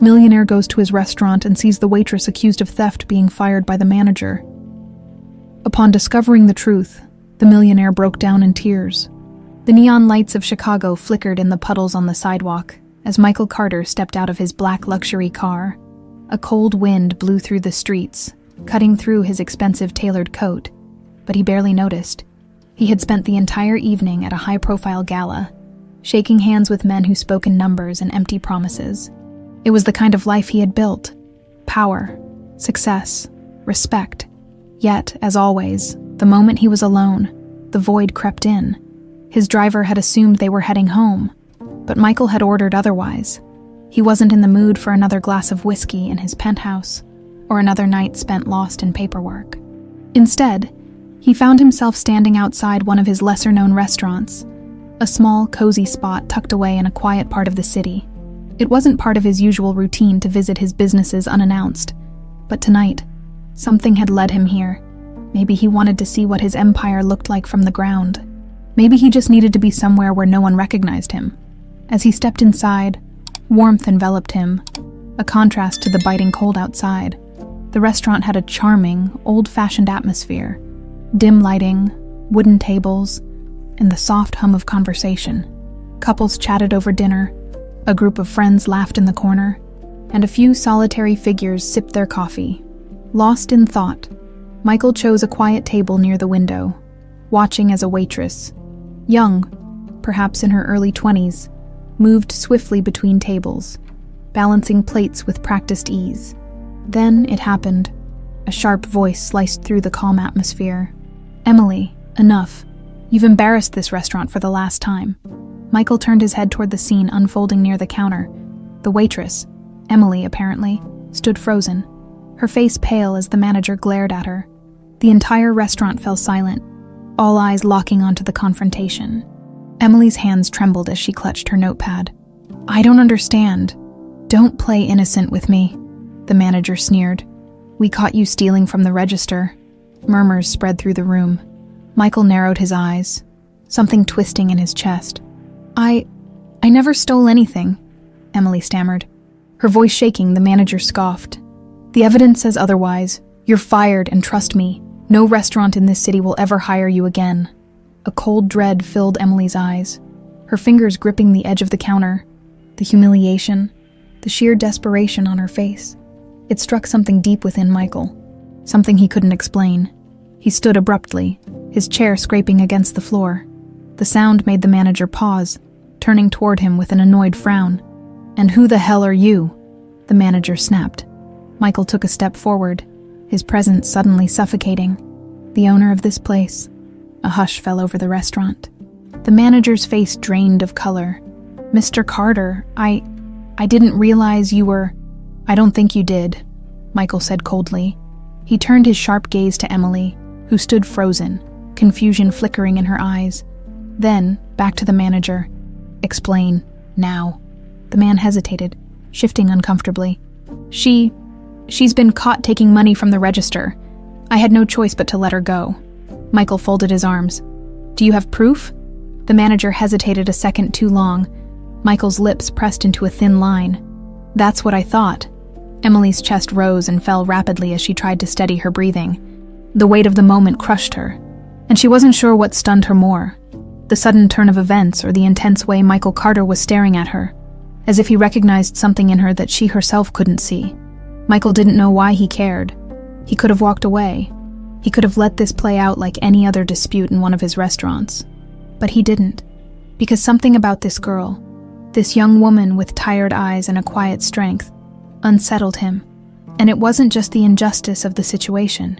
Millionaire goes to his restaurant and sees the waitress accused of theft being fired by the manager. Upon discovering the truth, the millionaire broke down in tears. The neon lights of Chicago flickered in the puddles on the sidewalk as Michael Carter stepped out of his black luxury car. A cold wind blew through the streets, cutting through his expensive tailored coat, but he barely noticed. He had spent the entire evening at a high-profile gala, shaking hands with men who spoke in numbers and empty promises. It was the kind of life he had built: power, success, respect. Yet, as always, the moment he was alone, the void crept in. His driver had assumed they were heading home, but Michael had ordered otherwise. He wasn't in the mood for another glass of whiskey in his penthouse, or another night spent lost in paperwork. Instead, he found himself standing outside one of his lesser-known restaurants, a small, cozy spot tucked away in a quiet part of the city. It wasn't part of his usual routine to visit his businesses unannounced, but tonight, something had led him here. Maybe he wanted to see what his empire looked like from the ground. Maybe he just needed to be somewhere where no one recognized him. As he stepped inside, warmth enveloped him, a contrast to the biting cold outside. The restaurant had a charming, old-fashioned atmosphere: dim lighting, wooden tables, and the soft hum of conversation. Couples chatted over dinner, a group of friends laughed in the corner, and a few solitary figures sipped their coffee. Lost in thought, Michael chose a quiet table near the window, watching as a waitress, young, perhaps in her early 20s, moved swiftly between tables, balancing plates with practiced ease. Then it happened. A sharp voice sliced through the calm atmosphere. "Emily, enough. You've embarrassed this restaurant for the last time." Michael turned his head toward the scene unfolding near the counter. The waitress, Emily apparently, stood frozen, her face pale as the manager glared at her. The entire restaurant fell silent, all eyes locking onto the confrontation. Emily's hands trembled as she clutched her notepad. "I don't understand. Don't play innocent with me," the manager sneered. "We caught you stealing from the register." Murmurs spread through the room. Michael narrowed his eyes, something twisting in his chest. I never stole anything," Emily stammered. Her voice shaking, the manager scoffed. "The evidence says otherwise. You're fired, and trust me, no restaurant in this city will ever hire you again." A cold dread filled Emily's eyes, her fingers gripping the edge of the counter. The humiliation, the sheer desperation on her face. It struck something deep within Michael, something he couldn't explain. He stood abruptly, his chair scraping against the floor. The sound made the manager pause, turning toward him with an annoyed frown. "And who the hell are you?" the manager snapped. Michael took a step forward, his presence suddenly suffocating. "The owner of this place." A hush fell over the restaurant. The manager's face drained of color. "Mr. Carter, I didn't realize you were—" "I don't think you did," Michael said coldly. He turned his sharp gaze to Emily, who stood frozen, confusion flickering in her eyes. Then, back to the manager. "Explain, now." The man hesitated, shifting uncomfortably. She's been caught taking money from the register. I had no choice but to let her go." Michael folded his arms. "Do you have proof?" The manager hesitated a second too long. Michael's lips pressed into a thin line. "That's what I thought." Emily's chest rose and fell rapidly as she tried to steady her breathing. The weight of the moment crushed her, and she wasn't sure what stunned her more: the sudden turn of events or the intense way Michael Carter was staring at her, as if he recognized something in her that she herself couldn't see. Michael didn't know why he cared. He could have walked away. He could have let this play out like any other dispute in one of his restaurants. But he didn't, because something about this girl, this young woman with tired eyes and a quiet strength, unsettled him. And it wasn't just the injustice of the situation.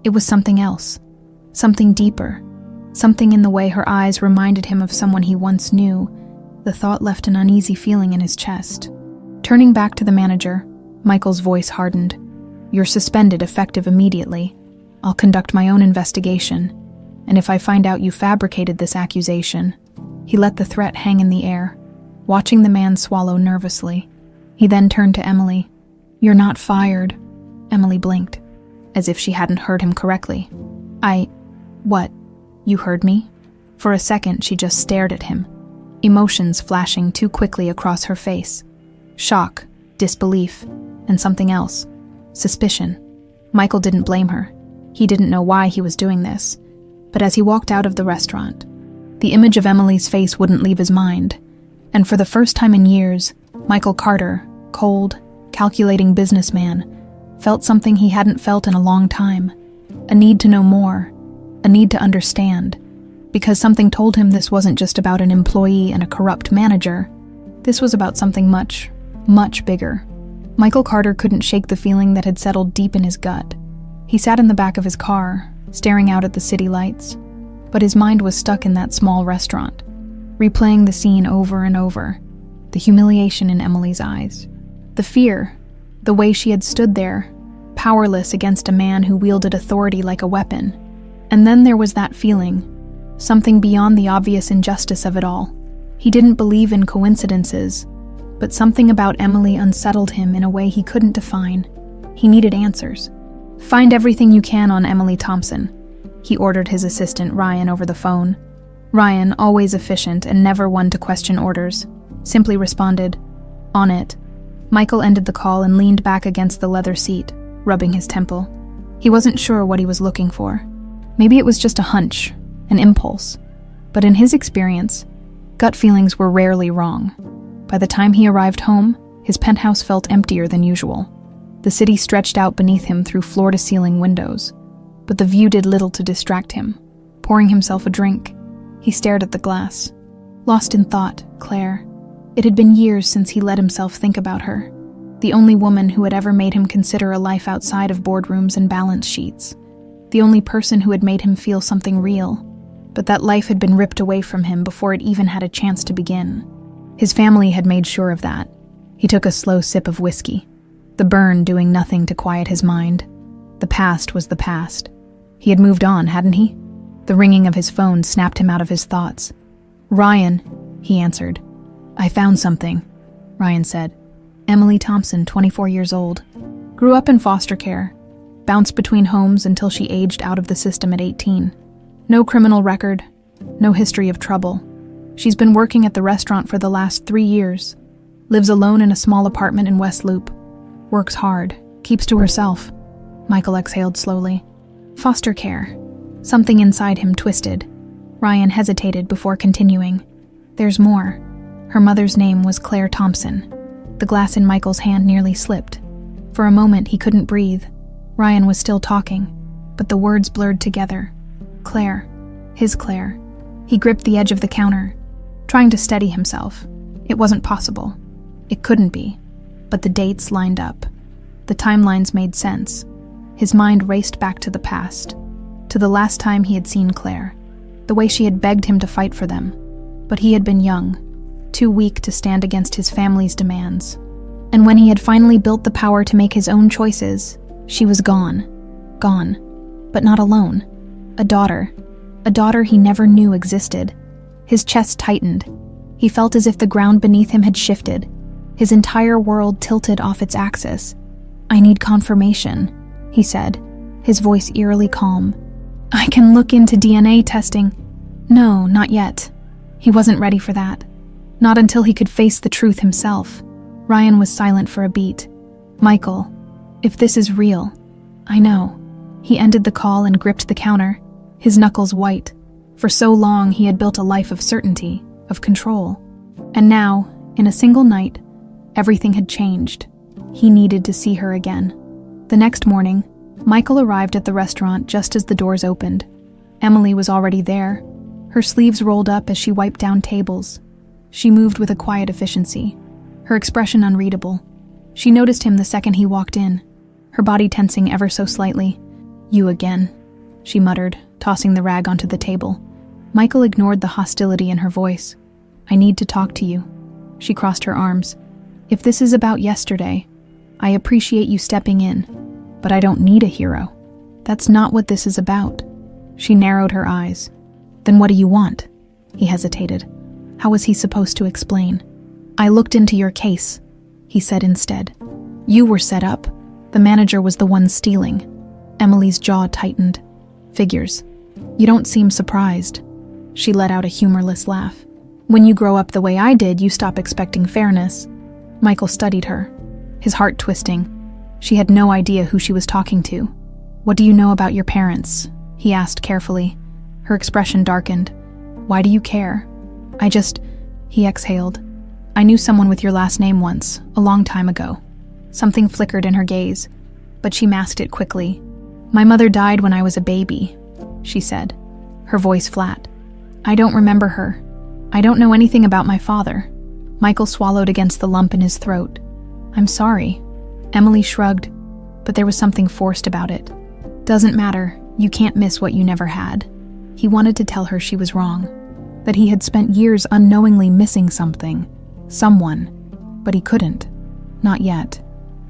It was something else, something deeper, something in the way her eyes reminded him of someone he once knew. The thought left an uneasy feeling in his chest. Turning back to the manager, Michael's voice hardened. "You're suspended, effective immediately. I'll conduct my own investigation, and if I find out you fabricated this accusation..." He let the threat hang in the air, watching the man swallow nervously. He then turned to Emily. "You're not fired." Emily blinked, as if she hadn't heard him correctly. What? You heard me?" For a second, she just stared at him, emotions flashing too quickly across her face. Shock, disbelief, and something else, suspicion. Michael didn't blame her. He didn't know why he was doing this. But as he walked out of the restaurant, the image of Emily's face wouldn't leave his mind. And for the first time in years, Michael Carter, cold, calculating businessman, felt something he hadn't felt in a long time. A need to know more, a need to understand. Because something told him this wasn't just about an employee and a corrupt manager. This was about something much, much bigger. Michael Carter couldn't shake the feeling that had settled deep in his gut. He sat in the back of his car, staring out at the city lights. But his mind was stuck in that small restaurant, replaying the scene over and over. The humiliation in Emily's eyes. The fear, the way she had stood there, powerless against a man who wielded authority like a weapon. And then there was that feeling, something beyond the obvious injustice of it all. He didn't believe in coincidences, but something about Emily unsettled him in a way he couldn't define. He needed answers. "Find everything you can on Emily Thompson," he ordered his assistant Ryan over the phone. Ryan, always efficient and never one to question orders, simply responded, "On it." Michael ended the call and leaned back against the leather seat, rubbing his temple. He wasn't sure what he was looking for. Maybe it was just a hunch, an impulse. But in his experience, gut feelings were rarely wrong. By the time he arrived home, his penthouse felt emptier than usual. The city stretched out beneath him through floor-to-ceiling windows. But the view did little to distract him. Pouring himself a drink, he stared at the glass. Lost in thought, Claire. It had been years since he let himself think about her. The only woman who had ever made him consider a life outside of boardrooms and balance sheets. The only person who had made him feel something real. But that life had been ripped away from him before it even had a chance to begin. His family had made sure of that. He took a slow sip of whiskey, the burn doing nothing to quiet his mind. The past was the past. He had moved on, hadn't he? The ringing of his phone snapped him out of his thoughts. "Ryan," he answered. "I found something," Ryan said. Emily Thompson, 24 years old. Grew up in foster care. Bounced between homes until she aged out of the system at 18. No criminal record. No history of trouble. She's been working at the restaurant for the last 3 years. Lives alone in a small apartment in West Loop. Works hard. Keeps to herself. Michael exhaled slowly. Foster care. Something inside him twisted. Ryan hesitated before continuing. There's more. Her mother's name was Claire Thompson. The glass in Michael's hand nearly slipped. For a moment he couldn't breathe. Ryan was still talking, but the words blurred together. Claire. His Claire. He gripped the edge of the counter, trying to steady himself. It wasn't possible. It couldn't be. But the dates lined up. The timelines made sense. His mind raced back to the past, to the last time he had seen Claire, the way she had begged him to fight for them. But he had been young, too weak to stand against his family's demands. And when he had finally built the power to make his own choices, she was gone. Gone. But not alone. A daughter he never knew existed. His chest tightened. He felt as if the ground beneath him had shifted. His entire world tilted off its axis. "I need confirmation," he said, his voice eerily calm. "I can look into DNA testing." No, not yet. He wasn't ready for that. Not until he could face the truth himself. Ryan was silent for a beat. "Michael, if this is real, I know." He ended the call and gripped the counter, his knuckles white. For so long he had built a life of certainty, of control. And now, in a single night, everything had changed. He needed to see her again. The next morning, Michael arrived at the restaurant just as the doors opened. Emily was already there, her sleeves rolled up as she wiped down tables. She moved with a quiet efficiency, her expression unreadable. She noticed him the second he walked in, her body tensing ever so slightly. "You again," she muttered, tossing the rag onto the table. Michael ignored the hostility in her voice. "I need to talk to you." She crossed her arms. "If this is about yesterday, I appreciate you stepping in, but I don't need a hero. That's not what this is about." She narrowed her eyes. "Then what do you want?" He hesitated. How was he supposed to explain? "I looked into your case," he said instead. "You were set up. The manager was the one stealing." Emily's jaw tightened. "Figures. You don't seem surprised." She let out a humorless laugh. "When you grow up the way I did, you stop expecting fairness." Michael studied her. his heart twisting. She had no idea who she was talking to. "What do you know about your parents?" he asked carefully. Her expression darkened. "Why do you care?" He exhaled. "I knew someone with your last name once, a long time ago." Something flickered in her gaze, but she masked it quickly. "My mother died when I was a baby," she said, her voice flat. "I don't remember her. I don't know anything about my father." Michael swallowed against the lump in his throat. "I'm sorry." Emily shrugged, but there was something forced about it. "Doesn't matter. You can't miss what you never had." He wanted to tell her she was wrong, that he had spent years unknowingly missing something, someone, but he couldn't. Not yet.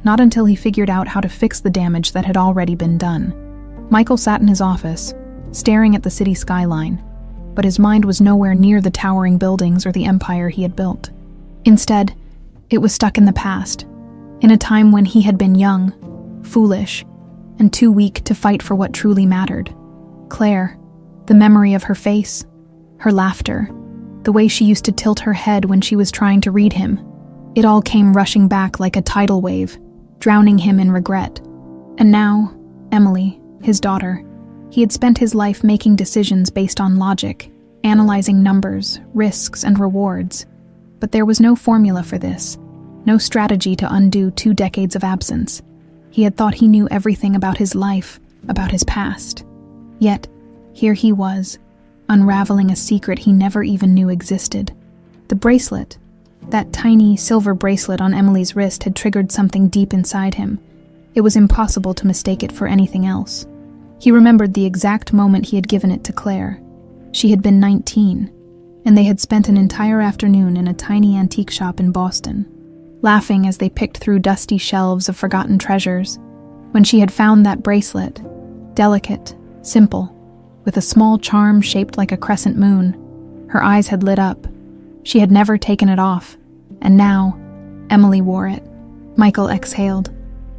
Not until he figured out how to fix the damage that had already been done. Michael sat in his office, staring at the city skyline, but his mind was nowhere near the towering buildings or the empire he had built. Instead, it was stuck in the past, in a time when he had been young, foolish, and too weak to fight for what truly mattered. Claire, the memory of her face, her laughter, the way she used to tilt her head when she was trying to read him, it all came rushing back like a tidal wave, drowning him in regret. And now, Emily, his daughter, he had spent his life making decisions based on logic, analyzing numbers, risks, and rewards. But there was no formula for this, no strategy to undo 2 decades of absence. He had thought he knew everything about his life, about his past. Yet, here he was, unraveling a secret he never even knew existed. The bracelet, that tiny silver bracelet on Emily's wrist, had triggered something deep inside him. It was impossible to mistake it for anything else. He remembered the exact moment he had given it to Claire. She had been 19, and they had spent an entire afternoon in a tiny antique shop in Boston, laughing as they picked through dusty shelves of forgotten treasures. When she had found that bracelet, delicate, simple, with a small charm shaped like a crescent moon, her eyes had lit up. She had never taken it off, and now, Emily wore it. Michael exhaled,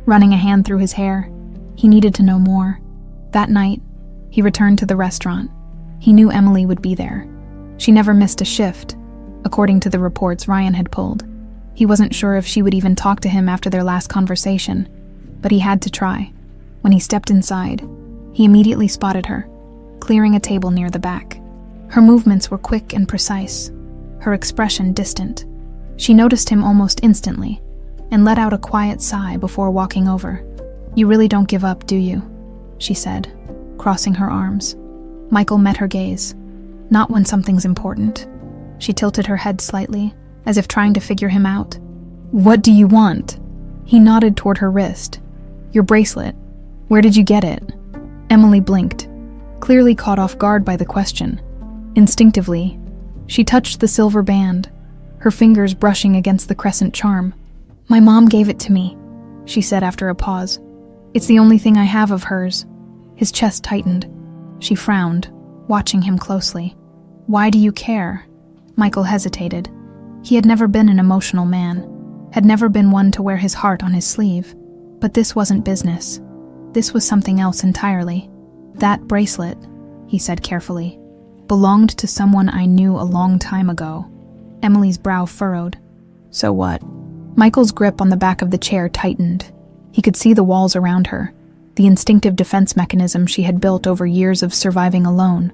running a hand through his hair. He needed to know more. That night, he returned to the restaurant. He knew Emily would be there. She never missed a shift, according to the reports Ryan had pulled. He wasn't sure if she would even talk to him after their last conversation, but he had to try. When he stepped inside, he immediately spotted her, clearing a table near the back. Her movements were quick and precise, her expression distant. She noticed him almost instantly, and let out a quiet sigh before walking over. "You really don't give up, do you?" she said, crossing her arms. Michael met her gaze. "Not when something's important." She tilted her head slightly, as if trying to figure him out. "What do you want?" He nodded toward her wrist. "Your bracelet. Where did you get it?" Emily blinked, clearly caught off guard by the question. Instinctively, she touched the silver band, her fingers brushing against the crescent charm. "My mom gave it to me," she said after a pause. "It's the only thing I have of hers." His chest tightened. She frowned, watching him closely. "Why do you care?" Michael hesitated. He had never been an emotional man, had never been one to wear his heart on his sleeve. But this wasn't business. This was something else entirely. "That bracelet," he said carefully, "belonged to someone I knew a long time ago." Emily's brow furrowed. "So what?" Michael's grip on the back of the chair tightened. He could see the walls around her, the instinctive defense mechanism she had built over years of surviving alone.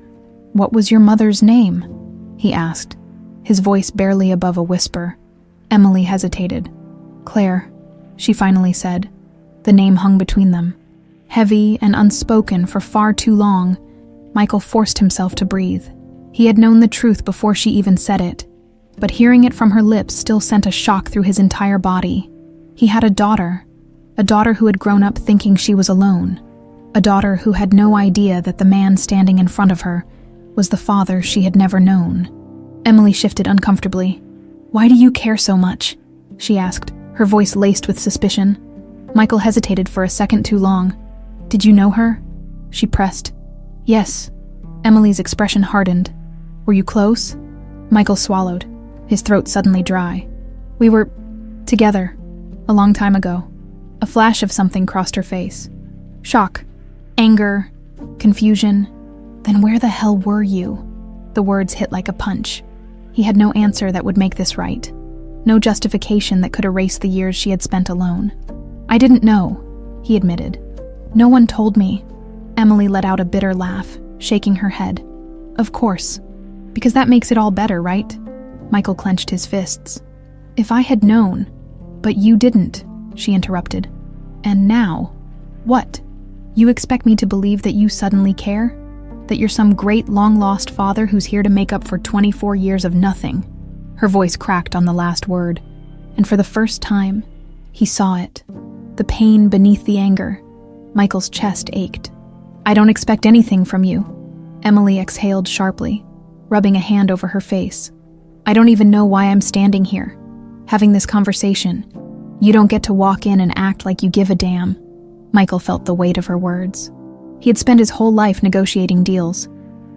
"What was your mother's name?" he asked, his voice barely above a whisper. Emily hesitated. "Claire," she finally said. The name hung between them. Heavy and unspoken for far too long, Michael forced himself to breathe. He had known the truth before she even said it, but hearing it from her lips still sent a shock through his entire body. He had a daughter who had grown up thinking she was alone, a daughter who had no idea that the man standing in front of her was the father she had never known. Emily shifted uncomfortably. "Why do you care so much?" she asked, her voice laced with suspicion. Michael hesitated for a second too long. "Did you know her?" she pressed. "Yes." Emily's expression hardened. "Were you close?" Michael swallowed, his throat suddenly dry. "We were together, a long time ago." A flash of something crossed her face. Shock, anger, confusion. "Then where the hell were you?" The words hit like a punch. He had no answer that would make this right. No justification that could erase the years she had spent alone. "I didn't know," he admitted. "No one told me." Emily let out a bitter laugh, shaking her head. "Of course. Because that makes it all better, right?" Michael clenched his fists. "If I had known." "But you didn't," she interrupted. "And now? What? You expect me to believe that you suddenly care? That you're some great long-lost father who's here to make up for 24 years of nothing?" Her voice cracked on the last word, and for the first time, he saw it. The pain beneath the anger. Michael's chest ached. "I don't expect anything from you." Emily exhaled sharply, rubbing a hand over her face. "I don't even know why I'm standing here, having this conversation. You don't get to walk in and act like you give a damn." Michael felt the weight of her words. He had spent his whole life negotiating deals,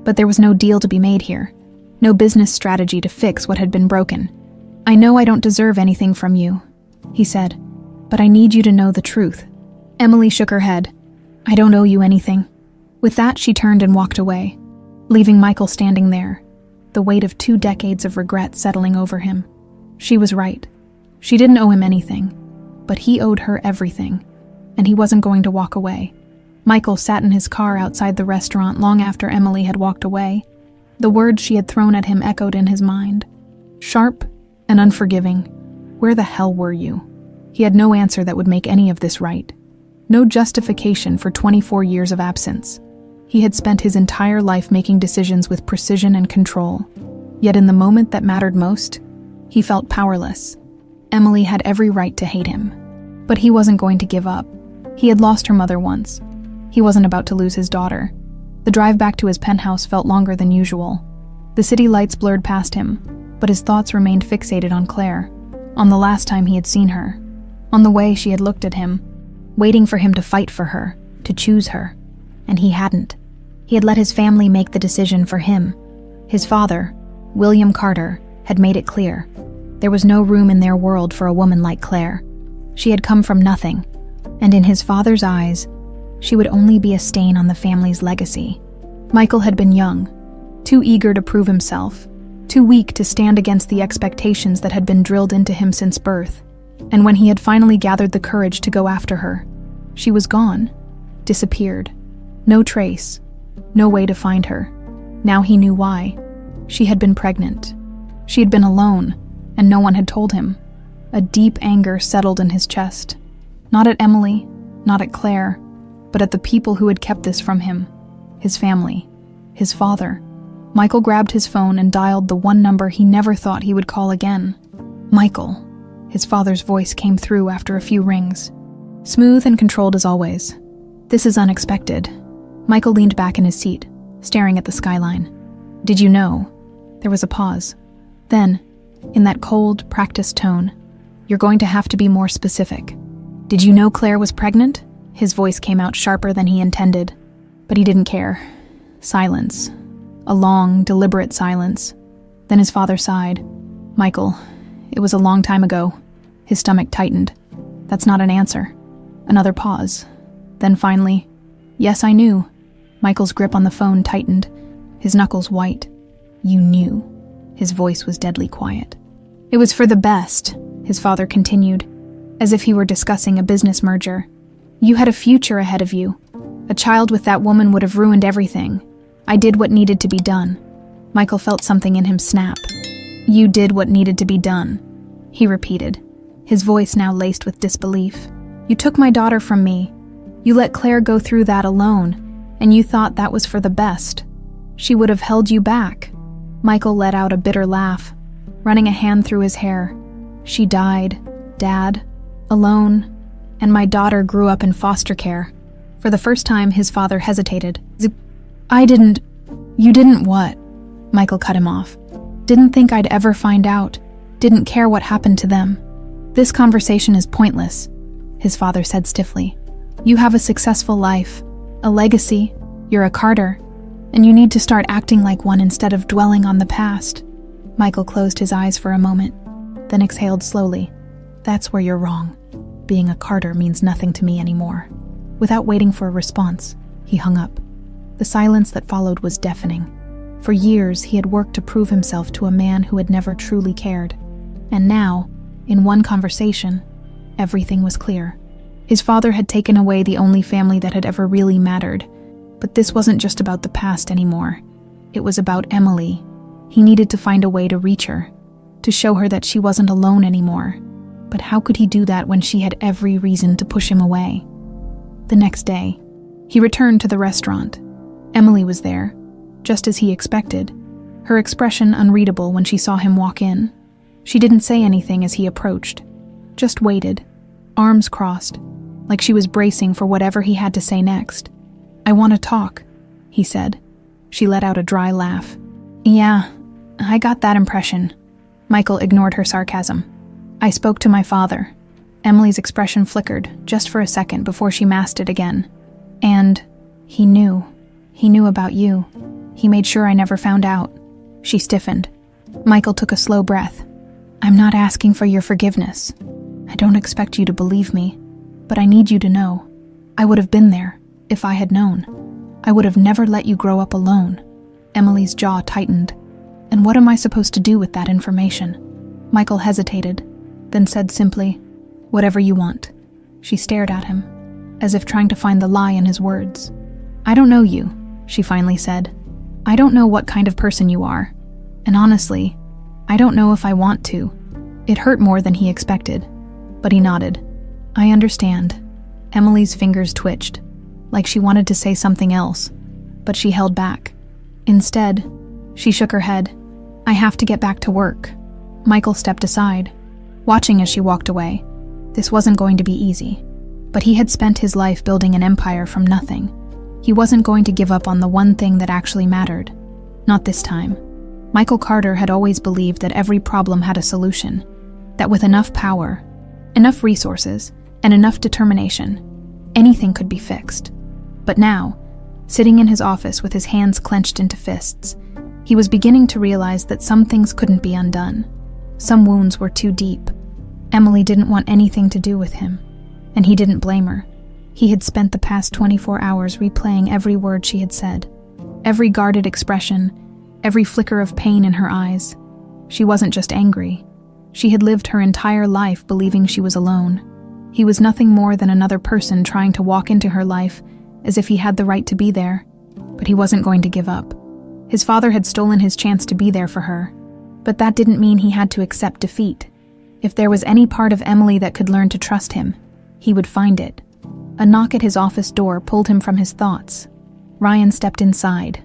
but there was no deal to be made here. No business strategy to fix what had been broken. "I know I don't deserve anything from you," he said, "but I need you to know the truth." Emily shook her head. "I don't owe you anything." With that, she turned and walked away, leaving Michael standing there, the weight of 2 decades of regret settling over him. She was right. She didn't owe him anything, but he owed her everything, and he wasn't going to walk away. Michael sat in his car outside the restaurant long after Emily had walked away. The words she had thrown at him echoed in his mind. Sharp and unforgiving. Where the hell were you? He had no answer that would make any of this right. No justification for 24 years of absence. He had spent his entire life making decisions with precision and control. Yet in the moment that mattered most, he felt powerless. Emily had every right to hate him. But he wasn't going to give up. He had lost her mother once. He wasn't about to lose his daughter. The drive back to his penthouse felt longer than usual. The city lights blurred past him, but his thoughts remained fixated on Claire, on the last time he had seen her, on the way she had looked at him, waiting for him to fight for her, to choose her. And he hadn't. He had let his family make the decision for him. His father, William Carter, had made it clear. There was no room in their world for a woman like Claire. She had come from nothing, and in his father's eyes, she would only be a stain on the family's legacy. Michael had been young, too eager to prove himself, too weak to stand against the expectations that had been drilled into him since birth. And when he had finally gathered the courage to go after her, she was gone, disappeared. No trace, no way to find her. Now he knew why. She had been pregnant. She had been alone, and no one had told him. A deep anger settled in his chest. Not at Emily, not at Claire, but at the people who had kept this from him. His family, his father. Michael grabbed his phone and dialed the one number he never thought he would call again. "Michael." His father's voice came through after a few rings. Smooth and controlled as always. "This is unexpected." Michael leaned back in his seat, staring at the skyline. "Did you know?" There was a pause. Then, in that cold, practiced tone, "You're going to have to be more specific. Did you know Claire was pregnant?" His voice came out sharper than he intended, but he didn't care. Silence. A long, deliberate silence. Then his father sighed. "Michael, it was a long time ago." His stomach tightened. "That's not an answer." Another pause. Then finally, "Yes, I knew." Michael's grip on the phone tightened, his knuckles white. "You knew." His voice was deadly quiet. "It was for the best," his father continued, as if he were discussing a business merger. "You had a future ahead of you. A child with that woman would have ruined everything. I did what needed to be done." Michael felt something in him snap. "You did what needed to be done," he repeated, his voice now laced with disbelief. "You took my daughter from me. You let Claire go through that alone, and you thought that was for the best. She would have held you back." Michael let out a bitter laugh, running a hand through his hair. "She died, Dad, alone, and my daughter grew up in foster care." For the first time, his father hesitated. You didn't what?" Michael cut him off. "Didn't think I'd ever find out. Didn't care what happened to them." "This conversation is pointless," his father said stiffly. "You have a successful life, a legacy, you're a Carter, and you need to start acting like one instead of dwelling on the past." Michael closed his eyes for a moment, then exhaled slowly. "That's where you're wrong. Being a Carter means nothing to me anymore." Without waiting for a response, he hung up. The silence that followed was deafening. For years, he had worked to prove himself to a man who had never truly cared. And now, In one conversation, everything was clear. His father had taken away the only family that had ever really mattered, but this wasn't just about the past anymore. It was about Emily. He needed to find a way to reach her, to show her that she wasn't alone anymore. But how could he do that when she had every reason to push him away? The next day, he returned to the restaurant. Emily was there, just as he expected, her expression unreadable when she saw him walk in. She didn't say anything as he approached, just waited, arms crossed, like she was bracing for whatever he had to say next. "I want to talk," he said. She let out a dry laugh. "Yeah, I got that impression." Michael ignored her sarcasm. "I spoke to my father." Emily's expression flickered, just for a second before she masked it again. "And he knew. He knew about you. He made sure I never found out." She stiffened. Michael took a slow breath. "I'm not asking for your forgiveness. I don't expect you to believe me, but I need you to know. I would have been there, if I had known. I would have never let you grow up alone." Emily's jaw tightened. "And what am I supposed to do with that information?" Michael hesitated, then said simply, "Whatever you want." She stared at him, as if trying to find the lie in his words. "I don't know you," she finally said. "I don't know what kind of person you are. And honestly, I don't know if I want to." It hurt more than he expected, but he nodded. "I understand." Emily's fingers twitched, like she wanted to say something else, but she held back. Instead, she shook her head. "I have to get back to work." Michael stepped aside, watching as she walked away. This wasn't going to be easy, but he had spent his life building an empire from nothing. He wasn't going to give up on the one thing that actually mattered. Not this time. Michael Carter had always believed that every problem had a solution, that with enough power, enough resources, and enough determination, anything could be fixed. But now, sitting in his office with his hands clenched into fists, he was beginning to realize that some things couldn't be undone. Some wounds were too deep. Emily didn't want anything to do with him, and he didn't blame her. He had spent the past 24 hours replaying every word she had said, every guarded expression, every flicker of pain in her eyes. She wasn't just angry. She had lived her entire life believing she was alone. He was nothing more than another person trying to walk into her life as if he had the right to be there, but he wasn't going to give up. His father had stolen his chance to be there for her, but that didn't mean he had to accept defeat. If there was any part of Emily that could learn to trust him, he would find it. A knock at his office door pulled him from his thoughts. Ryan stepped inside,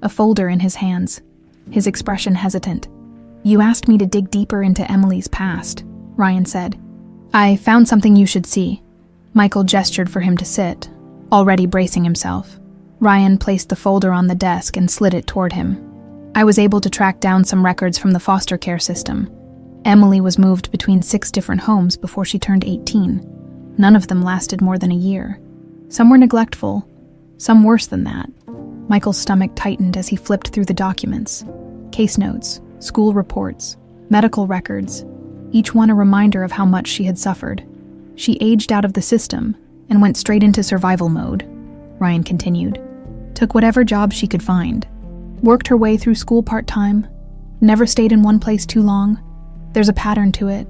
a folder in his hands, his expression hesitant. "You asked me to dig deeper into Emily's past," Ryan said. "I found something you should see." Michael gestured for him to sit, already bracing himself. Ryan placed the folder on the desk and slid it toward him. "I was able to track down some records from the foster care system. Emily was moved between 6 different homes before she turned 18. None of them lasted more than a year. Some were neglectful, some worse than that." Michael's stomach tightened as he flipped through the documents. Case notes, school reports, medical records, each one a reminder of how much she had suffered. "She aged out of the system and went straight into survival mode," Ryan continued. "Took whatever job she could find. Worked her way through school part-time. Never stayed in one place too long. There's a pattern to it.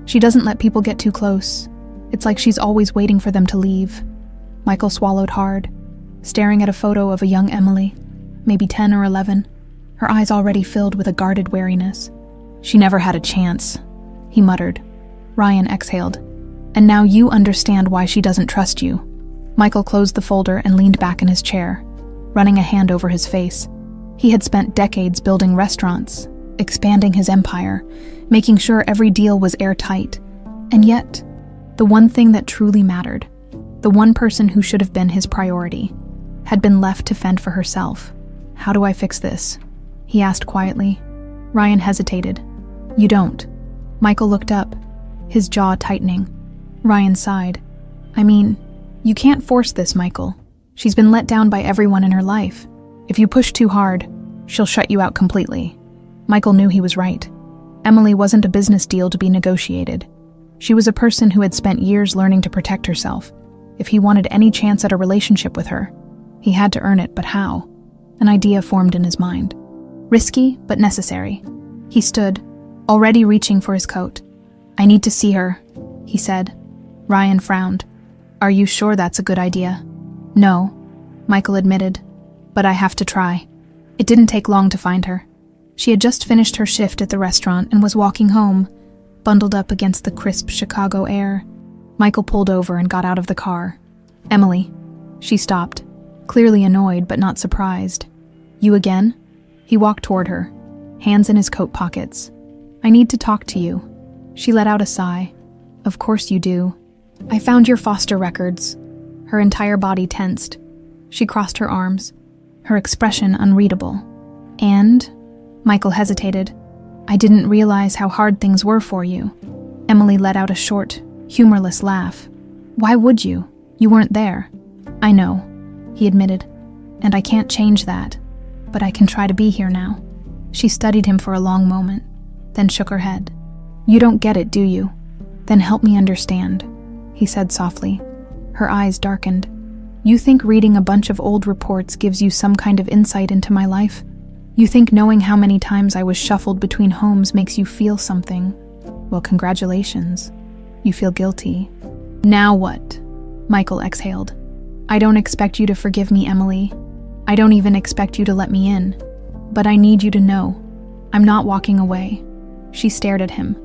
She doesn't let people get too close. It's like she's always waiting for them to leave." Michael swallowed hard, staring at a photo of a young Emily, maybe 10 or 11, her eyes already filled with a guarded wariness. "She never had a chance," he muttered. Ryan exhaled. "And now you understand why she doesn't trust you." Michael closed the folder and leaned back in his chair, running a hand over his face. He had spent decades building restaurants, expanding his empire, making sure every deal was airtight. And yet, the one thing that truly mattered, the one person who should have been his priority, had been left to fend for herself. "How do I fix this?" he asked quietly. Ryan hesitated. "You don't." Michael looked up, his jaw tightening. Ryan sighed. "I mean, you can't force this, Michael. She's been let down by everyone in her life. If you push too hard, she'll shut you out completely." Michael knew he was right. Emily wasn't a business deal to be negotiated. She was a person who had spent years learning to protect herself. If he wanted any chance at a relationship with her, he had to earn it, but how? An idea formed in his mind. Risky, but necessary. He stood, already reaching for his coat. I need to see her, he said. Ryan frowned. Are you sure that's a good idea? No, Michael admitted, but I have to try. It didn't take long to find her. She had just finished her shift at the restaurant and was walking home, bundled up against the crisp Chicago air. Michael pulled over and got out of the car. Emily. She stopped, clearly annoyed but not surprised. You again? He walked toward her, hands in his coat pockets. I need to talk to you. She let out a sigh. Of course you do. I found your foster records. Her entire body tensed. She crossed her arms, her expression unreadable. And? Michael hesitated. I didn't realize how hard things were for you. Emily let out a short, humorless laugh. Why would you? You weren't there. I know, he admitted, and I can't change that, but I can try to be here now. She studied him for a long moment, then shook her head. You don't get it, do you? Then help me understand, he said softly. Her eyes darkened. You think reading a bunch of old reports gives you some kind of insight into my life? You think knowing how many times I was shuffled between homes makes you feel something? Well, congratulations. You feel guilty. Now what? Michael exhaled. I don't expect you to forgive me, Emily. I don't even expect you to let me in. But I need you to know, I'm not walking away. She stared at him,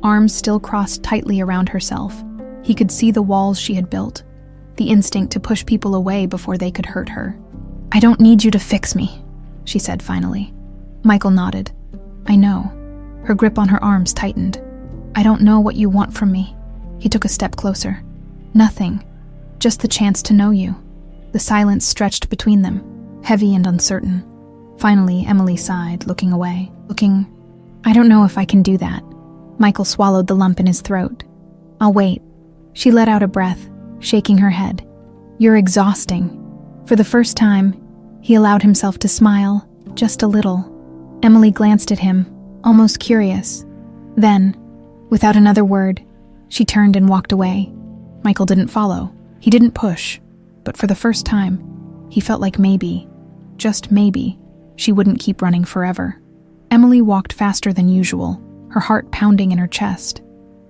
arms still crossed tightly around herself. He could see the walls she had built, the instinct to push people away before they could hurt her. I don't need you to fix me, she said finally. Michael nodded. I know. Her grip on her arms tightened. I don't know what you want from me. He took a step closer. Nothing. Just the chance to know you. The silence stretched between them, heavy and uncertain. Finally, Emily sighed, looking away. I don't know if I can do that. Michael swallowed the lump in his throat. I'll wait. She let out a breath, shaking her head. You're exhausting. For the first time, he allowed himself to smile, just a little. Emily glanced at him, almost curious. Then, without another word, she turned and walked away. Michael didn't follow. He didn't push. But for the first time, he felt like maybe, just maybe, she wouldn't keep running forever. Emily walked faster than usual, her heart pounding in her chest.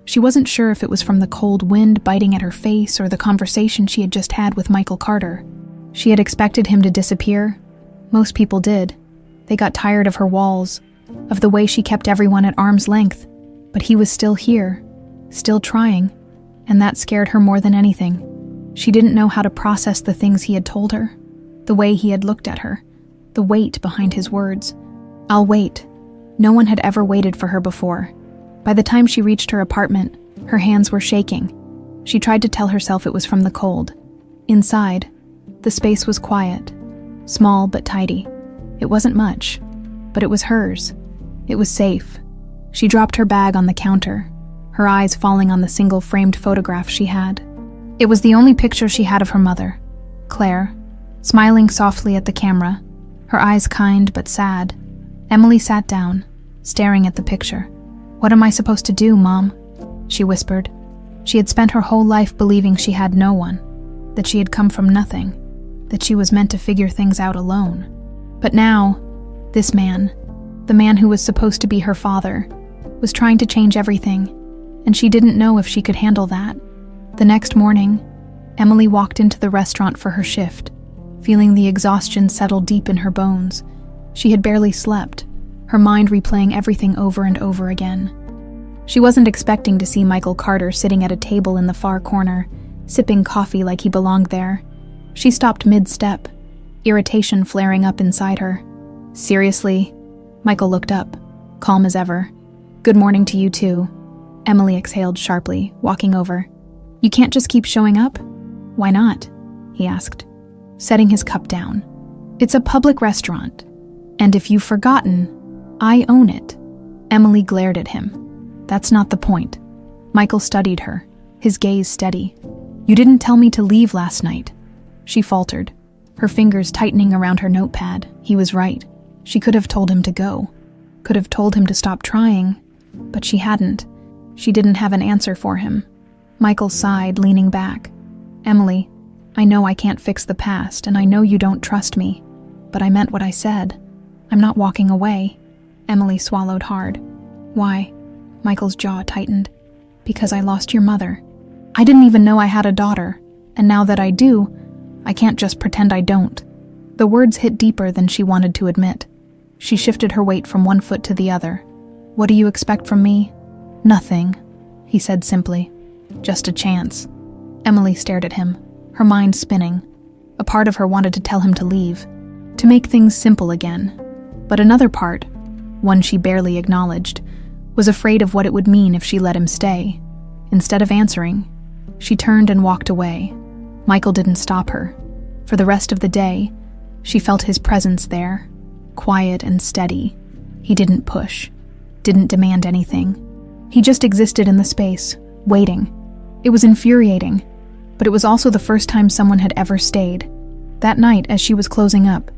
She wasn't sure if it was from the cold wind biting at her face or the conversation she had just had with Michael Carter. She had expected him to disappear. Most people did. They got tired of her walls, of the way she kept everyone at arm's length. But he was still here, still trying, and that scared her more than anything. She didn't know how to process the things he had told her, the way he had looked at her, the weight behind his words. I'll wait. No one had ever waited for her before. By the time she reached her apartment, her hands were shaking. She tried to tell herself it was from the cold. Inside, the space was quiet, small but tidy. It wasn't much, but it was hers. It was safe. She dropped her bag on the counter, her eyes falling on the single framed photograph she had. It was the only picture she had of her mother, Claire, smiling softly at the camera, her eyes kind but sad. Emily sat down, staring at the picture. What am I supposed to do, Mom? She whispered. She had spent her whole life believing she had no one, that she had come from nothing, that she was meant to figure things out alone. But now, this man, the man who was supposed to be her father, was trying to change everything, and she didn't know if she could handle that. The next morning, Emily walked into the restaurant for her shift, feeling the exhaustion settle deep in her bones. She had barely slept, her mind replaying everything over and over again. She wasn't expecting to see Michael Carter sitting at a table in the far corner, sipping coffee like he belonged there. She stopped mid-step, irritation flaring up inside her. Seriously? Michael looked up, calm as ever. Good morning to you too. Emily exhaled sharply, walking over. You can't just keep showing up? Why not? He asked, setting his cup down. It's a public restaurant, and if you've forgotten, I own it. Emily glared at him. That's not the point. Michael studied her, his gaze steady. You didn't tell me to leave last night. She faltered, her fingers tightening around her notepad. He was right. She could have told him to go, could have told him to stop trying, but she hadn't. She didn't have an answer for him. Michael sighed, leaning back. Emily, I know I can't fix the past, and I know you don't trust me, but I meant what I said. I'm not walking away. Emily swallowed hard. Why? Michael's jaw tightened. Because I lost your mother. I didn't even know I had a daughter, and now that I do, I can't just pretend I don't." The words hit deeper than she wanted to admit. She shifted her weight from one foot to the other. "What do you expect from me?" "Nothing," he said simply. "Just a chance." Emily stared at him, her mind spinning. A part of her wanted to tell him to leave, to make things simple again. But another part, one she barely acknowledged, was afraid of what it would mean if she let him stay. Instead of answering, she turned and walked away. Michael didn't stop her. For the rest of the day, she felt his presence there, quiet and steady. He didn't push, didn't demand anything. He just existed in the space, waiting. It was infuriating, but it was also the first time someone had ever stayed. That night, as she was closing up,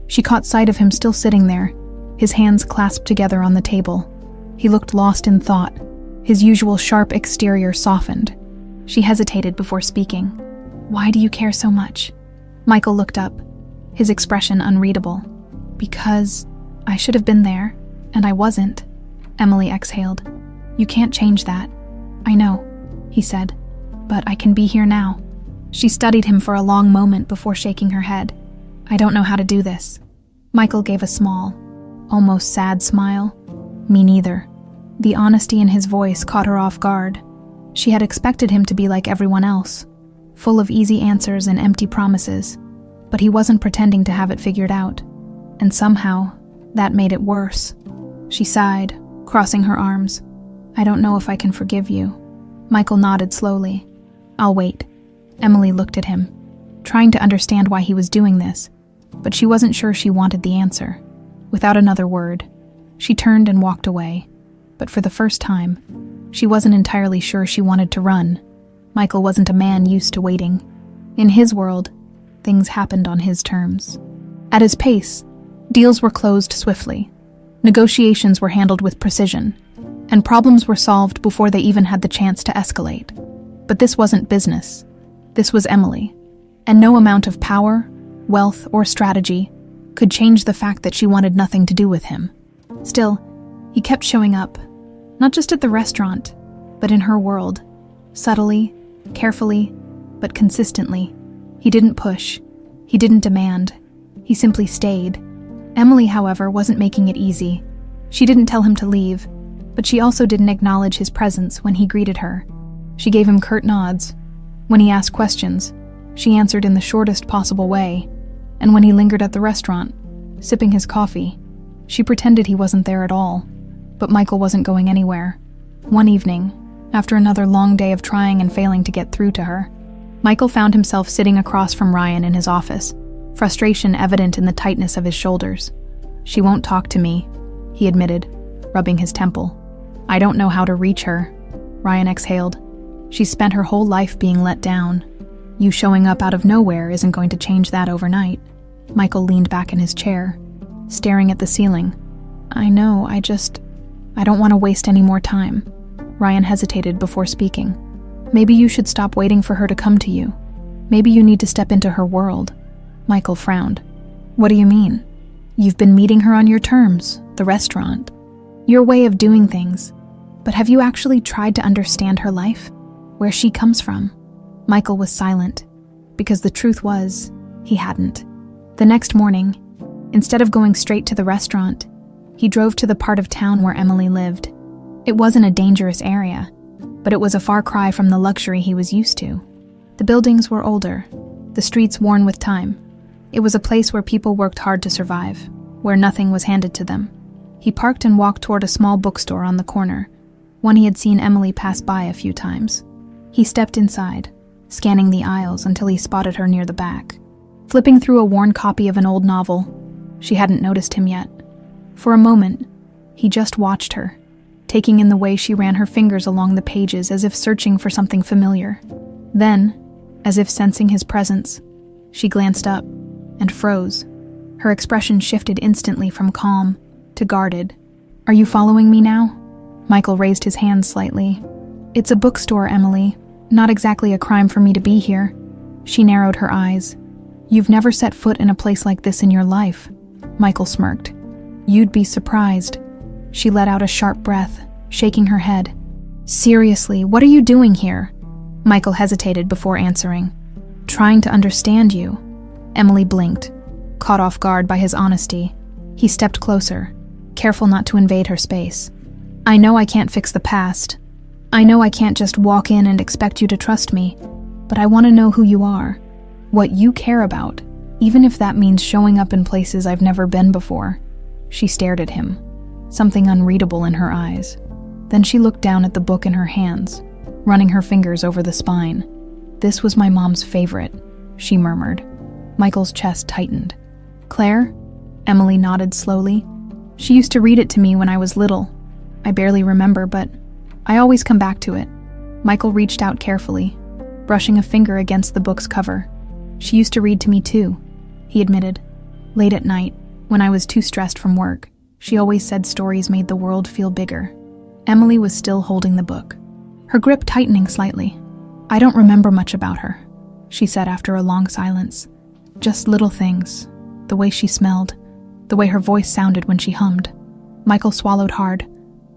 she caught sight of him still sitting there, his hands clasped together on the table. He looked lost in thought. His usual sharp exterior softened. She hesitated before speaking. "Why do you care so much?" Michael looked up, his expression unreadable. "Because I should have been there, and I wasn't," Emily exhaled. "You can't change that." "I know," he said, "but I can be here now." She studied him for a long moment before shaking her head. "I don't know how to do this." Michael gave a small, almost sad smile. "Me neither." The honesty in his voice caught her off guard. She had expected him to be like everyone else, full of easy answers and empty promises, but he wasn't pretending to have it figured out, and somehow, that made it worse. She sighed, crossing her arms. "I don't know if I can forgive you." Michael nodded slowly. "I'll wait." Emily looked at him, trying to understand why he was doing this, but she wasn't sure she wanted the answer. Without another word, she turned and walked away. But for the first time, she wasn't entirely sure she wanted to run. Michael wasn't a man used to waiting. In his world, things happened on his terms. At his pace, deals were closed swiftly. Negotiations were handled with precision, and problems were solved before they even had the chance to escalate. But this wasn't business. This was Emily, and no amount of power, wealth, or strategy could change the fact that she wanted nothing to do with him. Still, he kept showing up, not just at the restaurant, but in her world, subtly, carefully, but consistently. He didn't push, he didn't demand, he simply stayed. Emily, however, wasn't making it easy. She didn't tell him to leave, but she also didn't acknowledge his presence when he greeted her. She gave him curt nods. When he asked questions, she answered in the shortest possible way, and when he lingered at the restaurant, sipping his coffee, she pretended he wasn't there at all. But Michael wasn't going anywhere. One evening, after another long day of trying and failing to get through to her, Michael found himself sitting across from Ryan in his office, frustration evident in the tightness of his shoulders. "She won't talk to me," he admitted, rubbing his temple. "I don't know how to reach her," Ryan exhaled. "She's spent her whole life being let down. You showing up out of nowhere isn't going to change that overnight." Michael leaned back in his chair, staring at the ceiling. "I know, I don't want to waste any more time." Ryan hesitated before speaking. "Maybe you should stop waiting for her to come to you. Maybe you need to step into her world." Michael frowned. "What do you mean?" "You've been meeting her on your terms, the restaurant. Your way of doing things. But have you actually tried to understand her life? Where she comes from?" Michael was silent, because the truth was, he hadn't. The next morning, instead of going straight to the restaurant, he drove to the part of town where Emily lived. It wasn't a dangerous area, but it was a far cry from the luxury he was used to. The buildings were older, the streets worn with time. It was a place where people worked hard to survive, where nothing was handed to them. He parked and walked toward a small bookstore on the corner, one he had seen Emily pass by a few times. He stepped inside, scanning the aisles until he spotted her near the back, flipping through a worn copy of an old novel. She hadn't noticed him yet. For a moment, he just watched her, taking in the way she ran her fingers along the pages as if searching for something familiar. Then, as if sensing his presence, she glanced up and froze. Her expression shifted instantly from calm to guarded. "Are you following me now?" Michael raised his hand slightly. "It's a bookstore, Emily. Not exactly a crime for me to be here." She narrowed her eyes. "You've never set foot in a place like this in your life." Michael smirked. "You'd be surprised." She let out a sharp breath, shaking her head. Seriously, what are you doing here? Michael hesitated before answering. Trying to understand you. Emily blinked, caught off guard by his honesty. He stepped closer, careful not to invade her space. I know I can't fix the past. I know I can't just walk in and expect you to trust me, but I want to know who you are, what you care about, even if that means showing up in places I've never been before. She stared at him, something unreadable in her eyes. Then she looked down at the book in her hands, running her fingers over the spine. This was my mom's favorite, she murmured. Michael's chest tightened. Claire? Emily nodded slowly. She used to read it to me when I was little. I barely remember, but I always come back to it. Michael reached out carefully, brushing a finger against the book's cover. She used to read to me too, he admitted. Late at night, when I was too stressed from work, she always said stories made the world feel bigger. Emily was still holding the book, her grip tightening slightly. I don't remember much about her, she said after a long silence. Just little things, the way she smelled, the way her voice sounded when she hummed. Michael swallowed hard,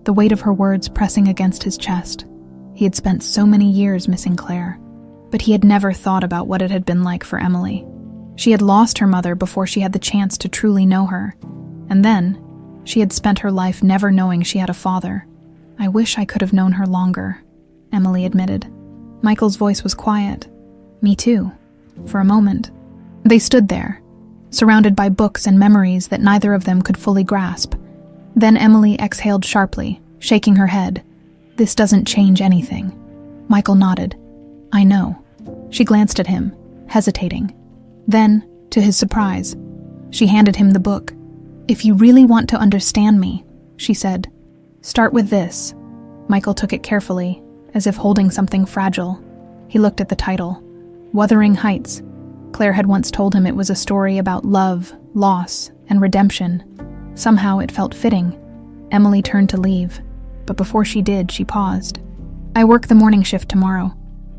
the weight of her words pressing against his chest. He had spent so many years missing Claire, but he had never thought about what it had been like for Emily. She had lost her mother before she had the chance to truly know her, and then she had spent her life never knowing she had a father. I wish I could have known her longer, Emily admitted. Michael's voice was quiet. Me too, for a moment. They stood there, surrounded by books and memories that neither of them could fully grasp. Then Emily exhaled sharply, shaking her head. This doesn't change anything. Michael nodded. I know. She glanced at him, hesitating. Then, to his surprise, she handed him the book. If you really want to understand me, she said, start with this. Michael took it carefully, as if holding something fragile. He looked at the title, Wuthering Heights. Claire had once told him it was a story about love, loss, and redemption. Somehow it felt fitting. Emily turned to leave, but before she did, she paused. I work the morning shift tomorrow.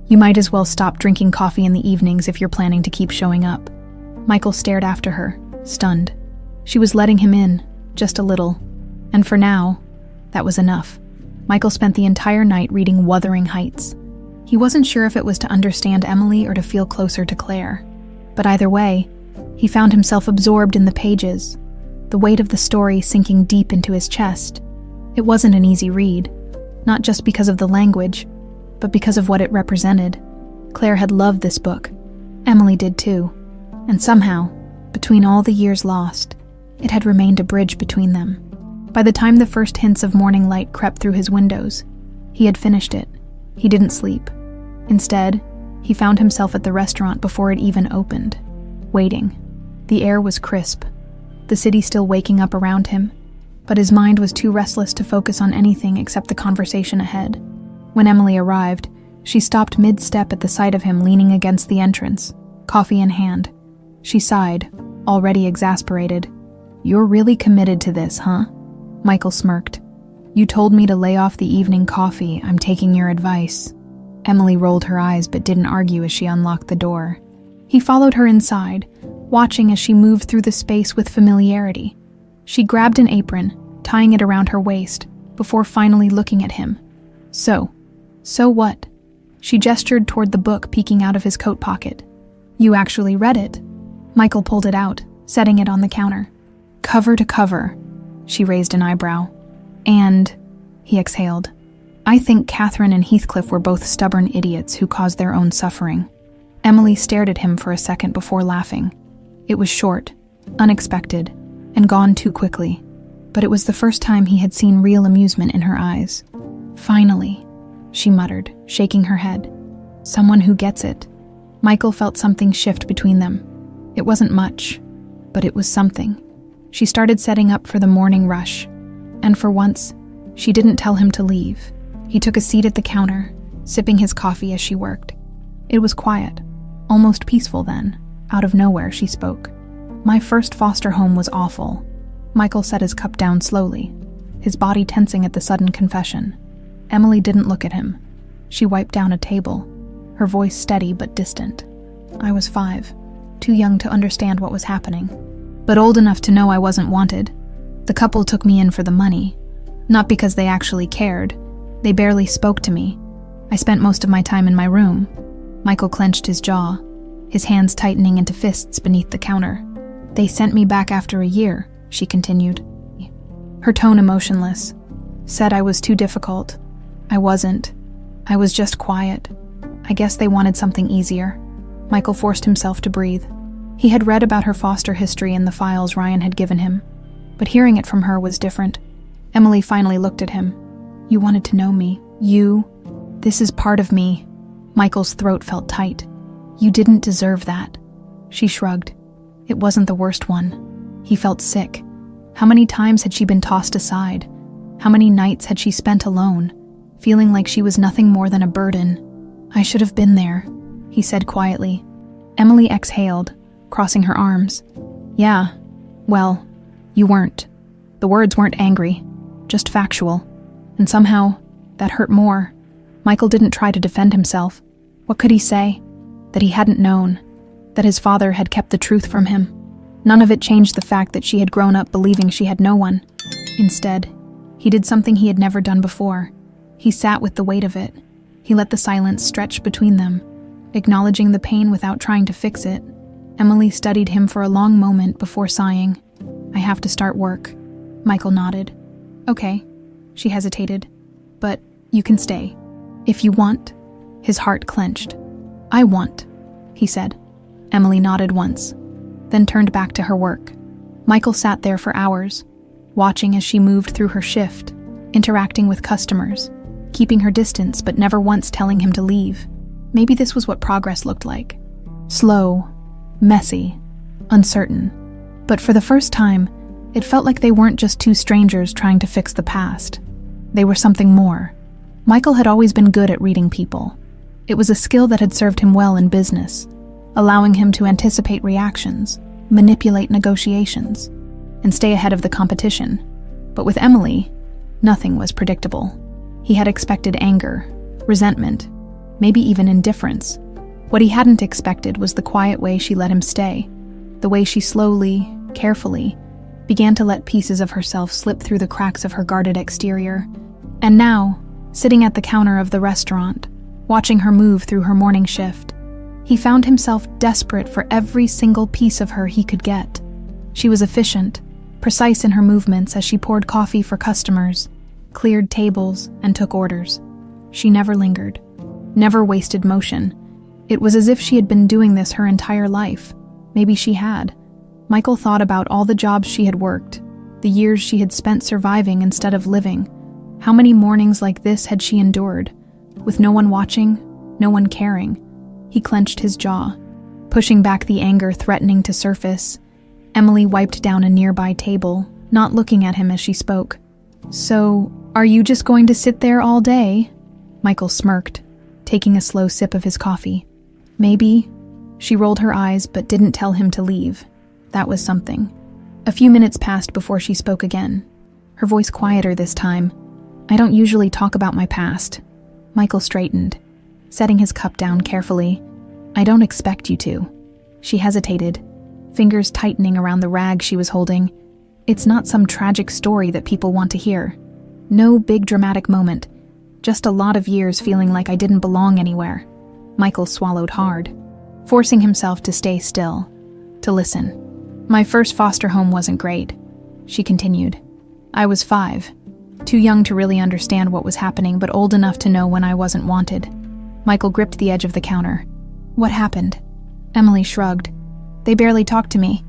You might as well stop drinking coffee in the evenings if you're planning to keep showing up. Michael stared after her, stunned. She was letting him in, just a little. And for now, that was enough. Michael spent the entire night reading Wuthering Heights. He wasn't sure if it was to understand Emily or to feel closer to Claire. But either way, he found himself absorbed in the pages, the weight of the story sinking deep into his chest. It wasn't an easy read, not just because of the language, but because of what it represented. Claire had loved this book. Emily did too. And somehow, between all the years lost, it had remained a bridge between them. By the time the first hints of morning light crept through his windows, he had finished it. He didn't sleep. Instead, he found himself at the restaurant before it even opened, waiting. The air was crisp, the city still waking up around him, but his mind was too restless to focus on anything except the conversation ahead. When Emily arrived, she stopped mid-step at the sight of him leaning against the entrance, coffee in hand. She sighed, already exasperated. You're really committed to this, huh? Michael smirked. You told me to lay off the evening coffee. I'm taking your advice. Emily rolled her eyes but didn't argue as she unlocked the door. He followed her inside, watching as she moved through the space with familiarity. She grabbed an apron, tying it around her waist, before finally looking at him. So what? She gestured toward the book peeking out of his coat pocket. You actually read it. Michael pulled it out, setting it on the counter. Cover to cover. She raised an eyebrow. And, he exhaled, I think Catherine and Heathcliff were both stubborn idiots who caused their own suffering. Emily stared at him for a second before laughing. It was short, unexpected, and gone too quickly, but it was the first time he had seen real amusement in her eyes. Finally, she muttered, shaking her head. Someone who gets it. Michael felt something shift between them. It wasn't much, but it was something. She started setting up for the morning rush, and for once, she didn't tell him to leave. He took a seat at the counter, sipping his coffee as she worked. It was quiet, almost peaceful then. Out of nowhere, she spoke. My first foster home was awful. Michael set his cup down slowly, his body tensing at the sudden confession. Emily didn't look at him. She wiped down a table, her voice steady but distant. I was 5, too young to understand what was happening, but old enough to know I wasn't wanted. The couple took me in for the money, not because they actually cared. They barely spoke to me. I spent most of my time in my room. Michael clenched his jaw, his hands tightening into fists beneath the counter. They sent me back after a year, she continued, her tone emotionless. Said I was too difficult. I wasn't. I was just quiet. I guess they wanted something easier. Michael forced himself to breathe. He had read about her foster history in the files Ryan had given him, but hearing it from her was different. Emily finally looked at him. You wanted to know me. This is part of me. Michael's throat felt tight. You didn't deserve that. She shrugged. It wasn't the worst one. He felt sick. How many times had she been tossed aside? How many nights had she spent alone, feeling like she was nothing more than a burden? I should have been there, he said quietly. Emily exhaled, crossing her arms. Yeah, well, you weren't. The words weren't angry, just factual. And somehow, that hurt more. Michael didn't try to defend himself. What could he say? That he hadn't known. That his father had kept the truth from him. None of it changed the fact that she had grown up believing she had no one. Instead, he did something he had never done before. He sat with the weight of it. He let the silence stretch between them, acknowledging the pain without trying to fix it. Emily studied him for a long moment before sighing. I have to start work. Michael nodded. Okay. She hesitated. But you can stay. If you want. His heart clenched. I want, he said. Emily nodded once, then turned back to her work. Michael sat there for hours, watching as she moved through her shift, interacting with customers, keeping her distance but never once telling him to leave. Maybe this was what progress looked like. Slow, messy, uncertain. But for the first time, it felt like they weren't just two strangers trying to fix the past. They were something more. Michael had always been good at reading people. It was a skill that had served him well in business, allowing him to anticipate reactions, manipulate negotiations, and stay ahead of the competition. But with Emily, nothing was predictable. He had expected anger, resentment, maybe even indifference. What he hadn't expected was the quiet way she let him stay, the way she slowly, carefully, began to let pieces of herself slip through the cracks of her guarded exterior. And now, sitting at the counter of the restaurant, watching her move through her morning shift, he found himself desperate for every single piece of her he could get. She was efficient, precise in her movements as she poured coffee for customers, cleared tables, and took orders. She never lingered, never wasted motion. It was as if she had been doing this her entire life. Maybe she had. Michael thought about all the jobs she had worked, the years she had spent surviving instead of living. How many mornings like this had she endured, with no one watching, no one caring? He clenched his jaw, pushing back the anger threatening to surface. Emily wiped down a nearby table, not looking at him as she spoke. So, are you just going to sit there all day? Michael smirked, taking a slow sip of his coffee. Maybe. She rolled her eyes but didn't tell him to leave. That was something. A few minutes passed before she spoke again, her voice quieter this time. I don't usually talk about my past. Michael straightened, setting his cup down carefully. I don't expect you to. She hesitated, fingers tightening around the rag she was holding. It's not some tragic story that people want to hear. No big dramatic moment. Just a lot of years feeling like I didn't belong anywhere. Michael swallowed hard, forcing himself to stay still, to listen. My first foster home wasn't great, she continued. I was 5, too young to really understand what was happening, but old enough to know when I wasn't wanted. Michael gripped the edge of the counter. What happened? Emily shrugged. They barely talked to me.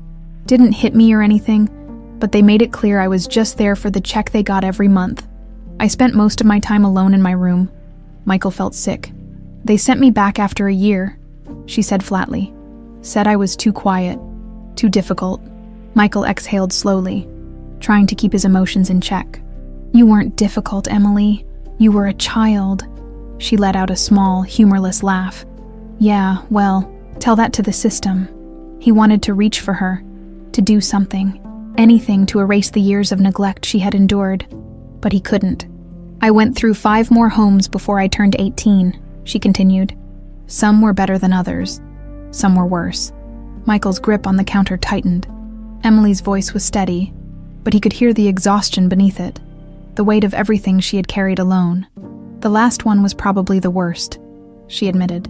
Didn't hit me or anything, but they made it clear I was just there for the check they got every month. I spent most of my time alone in my room. Michael felt sick. They sent me back after a year, she said flatly. Said I was too quiet, too difficult. Michael exhaled slowly, trying to keep his emotions in check. You weren't difficult, Emily. You were a child. She let out a small, humorless laugh. Yeah, well, tell that to the system. He wanted to reach for her, to do something, anything to erase the years of neglect she had endured. But he couldn't. I went through 5 more homes before I turned 18, she continued. Some were better than others. Some were worse. Michael's grip on the counter tightened. Emily's voice was steady, but he could hear the exhaustion beneath it, the weight of everything she had carried alone. The last one was probably the worst, she admitted.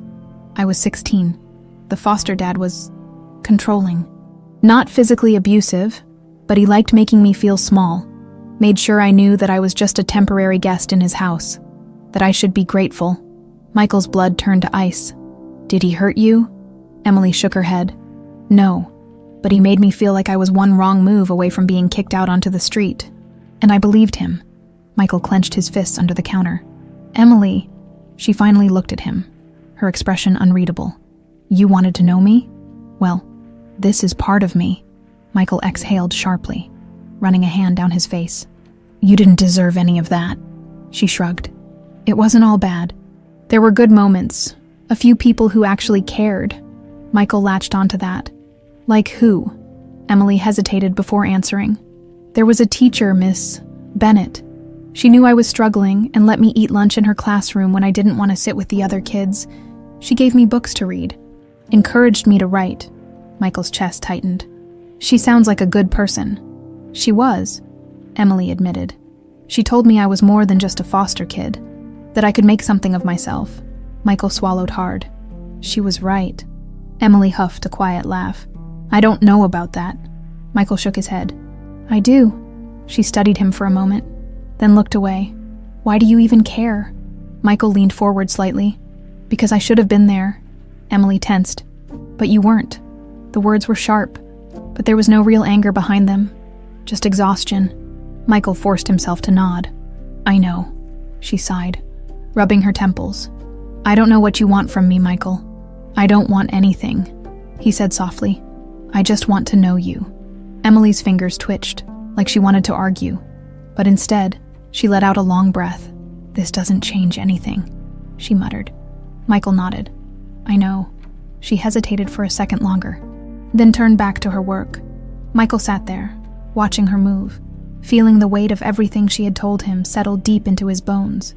I was 16. The foster dad was controlling. Not physically abusive, but he liked making me feel small. Made sure I knew that I was just a temporary guest in his house, that I should be grateful. Michael's blood turned to ice. Did he hurt you? Emily shook her head. No, but he made me feel like I was one wrong move away from being kicked out onto the street. And I believed him. Michael clenched his fists under the counter. Emily, she finally looked at him, her expression unreadable. You wanted to know me? Well, this is part of me. Michael exhaled sharply, running a hand down his face. You didn't deserve any of that. She shrugged. It wasn't all bad. There were good moments, a few people who actually cared. Michael latched onto that. Like who? Emily hesitated before answering. There was a teacher, Miss Bennett. She knew I was struggling and let me eat lunch in her classroom when I didn't want to sit with the other kids. She gave me books to read, encouraged me to write. Michael's chest tightened. She sounds like a good person. She was, Emily admitted. She told me I was more than just a foster kid, that I could make something of myself. Michael swallowed hard. She was right. Emily huffed a quiet laugh. I don't know about that. Michael shook his head. I do. She studied him for a moment, then looked away. Why do you even care? Michael leaned forward slightly. Because I should have been there. Emily tensed. But you weren't. The words were sharp, but there was no real anger behind them. Just exhaustion. Michael forced himself to nod. I know, she sighed, rubbing her temples. I don't know what you want from me, Michael. I don't want anything, he said softly. I just want to know you. Emily's fingers twitched, like she wanted to argue, but instead, she let out a long breath. This doesn't change anything, she muttered. Michael nodded. I know. She hesitated for a second longer, then turned back to her work. Michael sat there, watching her move, feeling the weight of everything she had told him settle deep into his bones.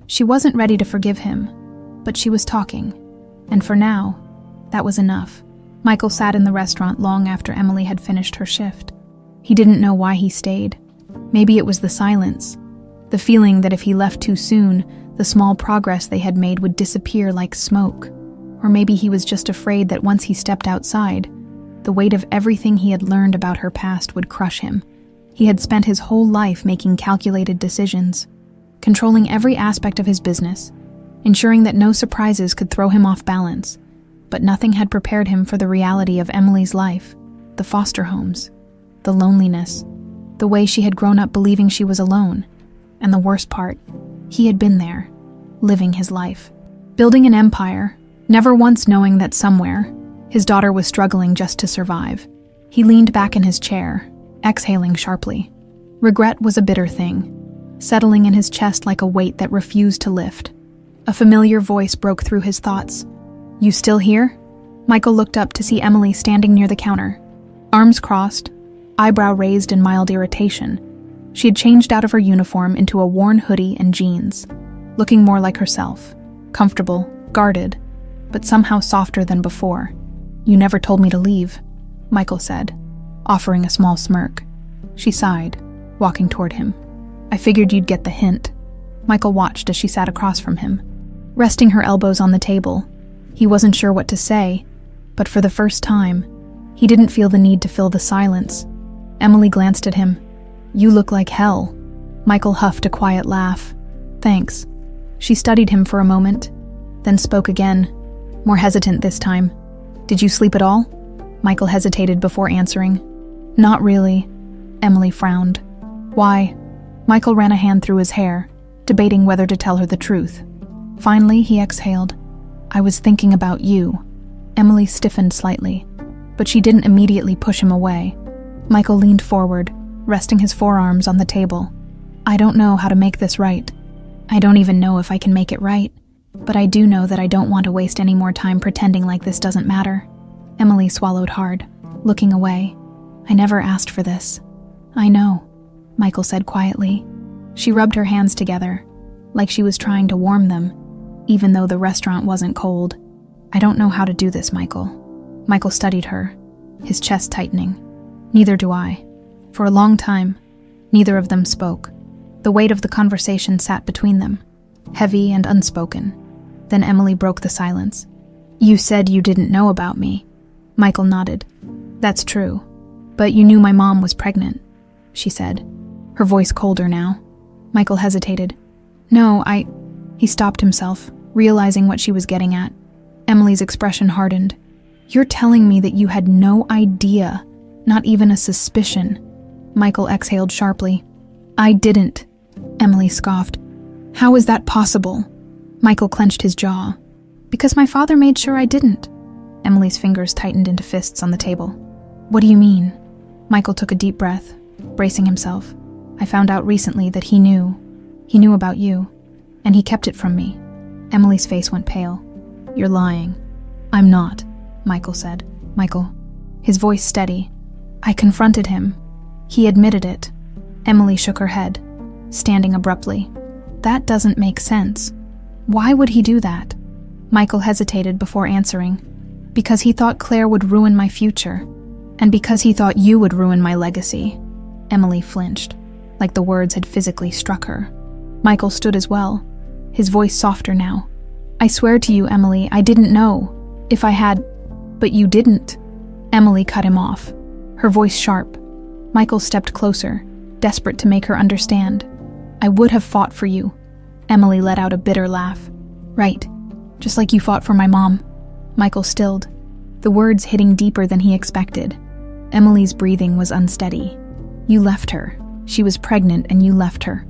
She wasn't ready to forgive him, but she was talking, and for now, that was enough. Michael sat in the restaurant long after Emily had finished her shift. He didn't know why he stayed. Maybe it was the silence, the feeling that if he left too soon, the small progress they had made would disappear like smoke. Or maybe he was just afraid that once he stepped outside, the weight of everything he had learned about her past would crush him. He had spent his whole life making calculated decisions, controlling every aspect of his business, ensuring that no surprises could throw him off balance. But nothing had prepared him for the reality of Emily's life, the foster homes, the loneliness, the way she had grown up believing she was alone. And the worst part, he had been there, living his life, building an empire, never once knowing that somewhere, his daughter was struggling just to survive. He leaned back in his chair, exhaling sharply. Regret was a bitter thing, settling in his chest like a weight that refused to lift. A familiar voice broke through his thoughts. You still here? Michael looked up to see Emily standing near the counter, arms crossed, eyebrow raised in mild irritation. She had changed out of her uniform into a worn hoodie and jeans, looking more like herself, comfortable, guarded, but somehow softer than before. You never told me to leave, Michael said, offering a small smirk. She sighed, walking toward him. I figured you'd get the hint. Michael watched as she sat across from him, resting her elbows on the table. He wasn't sure what to say, but for the first time, he didn't feel the need to fill the silence. Emily glanced at him. You look like hell. Michael huffed a quiet laugh. Thanks. She studied him for a moment, then spoke again, more hesitant this time. Did you sleep at all? Michael hesitated before answering. Not really. Emily frowned. Why? Michael ran a hand through his hair, debating whether to tell her the truth. Finally, he exhaled. I was thinking about you. Emily stiffened slightly, but she didn't immediately push him away. Michael leaned forward, resting his forearms on the table. I don't know how to make this right. I don't even know if I can make it right, but I do know that I don't want to waste any more time pretending like this doesn't matter. Emily swallowed hard, looking away. I never asked for this. I know, Michael said quietly. She rubbed her hands together, like she was trying to warm them, even though the restaurant wasn't cold. I don't know how to do this, Michael. Michael studied her, his chest tightening. Neither do I. For a long time, neither of them spoke. The weight of the conversation sat between them, heavy and unspoken. Then Emily broke the silence. "You said you didn't know about me." Michael nodded. "That's true. But you knew my mom was pregnant," she said, her voice colder now. Michael hesitated. "No, He stopped himself, realizing what she was getting at. Emily's expression hardened. "You're telling me that you had no idea, not even a suspicion." Michael exhaled sharply. "I didn't," Emily scoffed. "How is that possible?" Michael clenched his jaw. "Because my father made sure I didn't." Emily's fingers tightened into fists on the table. "What do you mean?" Michael took a deep breath, bracing himself. "I found out recently that he knew. He knew about you, and he kept it from me." Emily's face went pale. "You're lying." "I'm not," Michael said. "Michael," his voice steady. "I confronted him. He admitted it." Emily shook her head, standing abruptly. "That doesn't make sense. Why would he do that?" Michael hesitated before answering. "Because he thought Claire would ruin my future, and because he thought you would ruin my legacy." Emily flinched, like the words had physically struck her. Michael stood as well, his voice softer now. "I swear to you, Emily, I didn't know. If I had..." "But you didn't." Emily cut him off, her voice sharp. Michael stepped closer, desperate to make her understand. "I would have fought for you." Emily let out a bitter laugh. "Right, just like you fought for my mom." Michael stilled, the words hitting deeper than he expected. Emily's breathing was unsteady. "You left her. She was pregnant and you left her."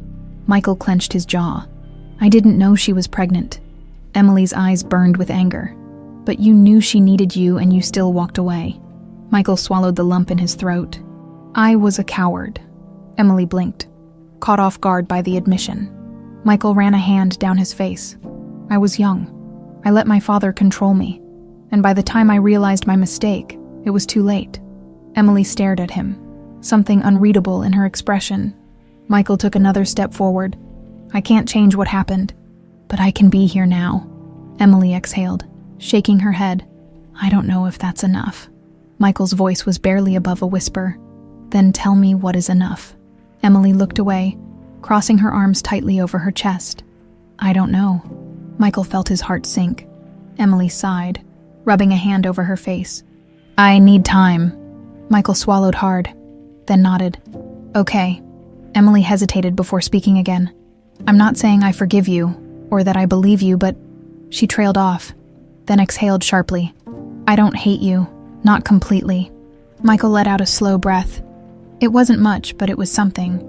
Michael clenched his jaw. "I didn't know she was pregnant." Emily's eyes burned with anger. "But you knew she needed you and you still walked away." Michael swallowed the lump in his throat. "I was a coward." Emily blinked, caught off guard by the admission. Michael ran a hand down his face. "I was young. I let my father control me. And by the time I realized my mistake, it was too late." Emily stared at him, something unreadable in her expression. Michael took another step forward. "I can't change what happened, but I can be here now." Emily exhaled, shaking her head. "I don't know if that's enough." Michael's voice was barely above a whisper. "Then tell me what is enough." Emily looked away, crossing her arms tightly over her chest. "I don't know." Michael felt his heart sink. Emily sighed, rubbing a hand over her face. "I need time." Michael swallowed hard, then nodded. "Okay." Emily hesitated before speaking again. "I'm not saying I forgive you, or that I believe you, but..." She trailed off, then exhaled sharply. "I don't hate you, not completely." Michael let out a slow breath. It wasn't much, but it was something.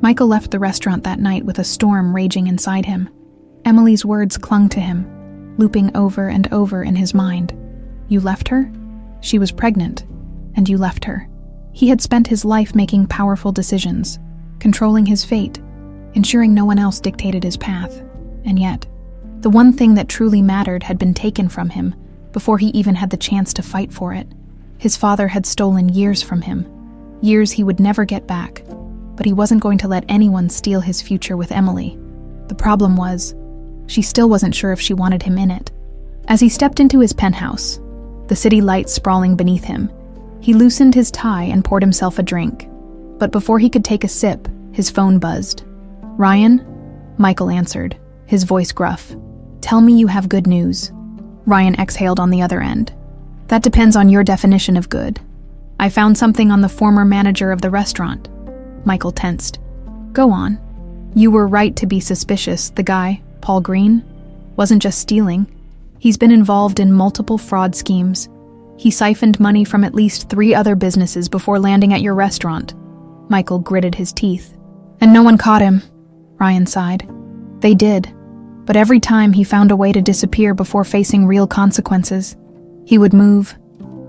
Michael left the restaurant that night with a storm raging inside him. Emily's words clung to him, looping over and over in his mind. You left her? She was pregnant, and you left her. He had spent his life making powerful decisions, controlling his fate, ensuring no one else dictated his path. And yet, the one thing that truly mattered had been taken from him before he even had the chance to fight for it. His father had stolen years from him, years he would never get back, but he wasn't going to let anyone steal his future with Emily. The problem was, she still wasn't sure if she wanted him in it. As he stepped into his penthouse, the city lights sprawling beneath him, he loosened his tie and poured himself a drink. But before he could take a sip, his phone buzzed. "Ryan?" Michael answered, his voice gruff. "Tell me you have good news." Ryan exhaled on the other end. "That depends on your definition of good. I found something on the former manager of the restaurant." Michael tensed. "Go on." "You were right to be suspicious. The guy, Paul Green, wasn't just stealing. He's been involved in multiple fraud schemes. He siphoned money from at least 3 other businesses before landing at your restaurant." Michael gritted his teeth. "And no one caught him," Ryan sighed. "They did, but every time he found a way to disappear before facing real consequences. He would move,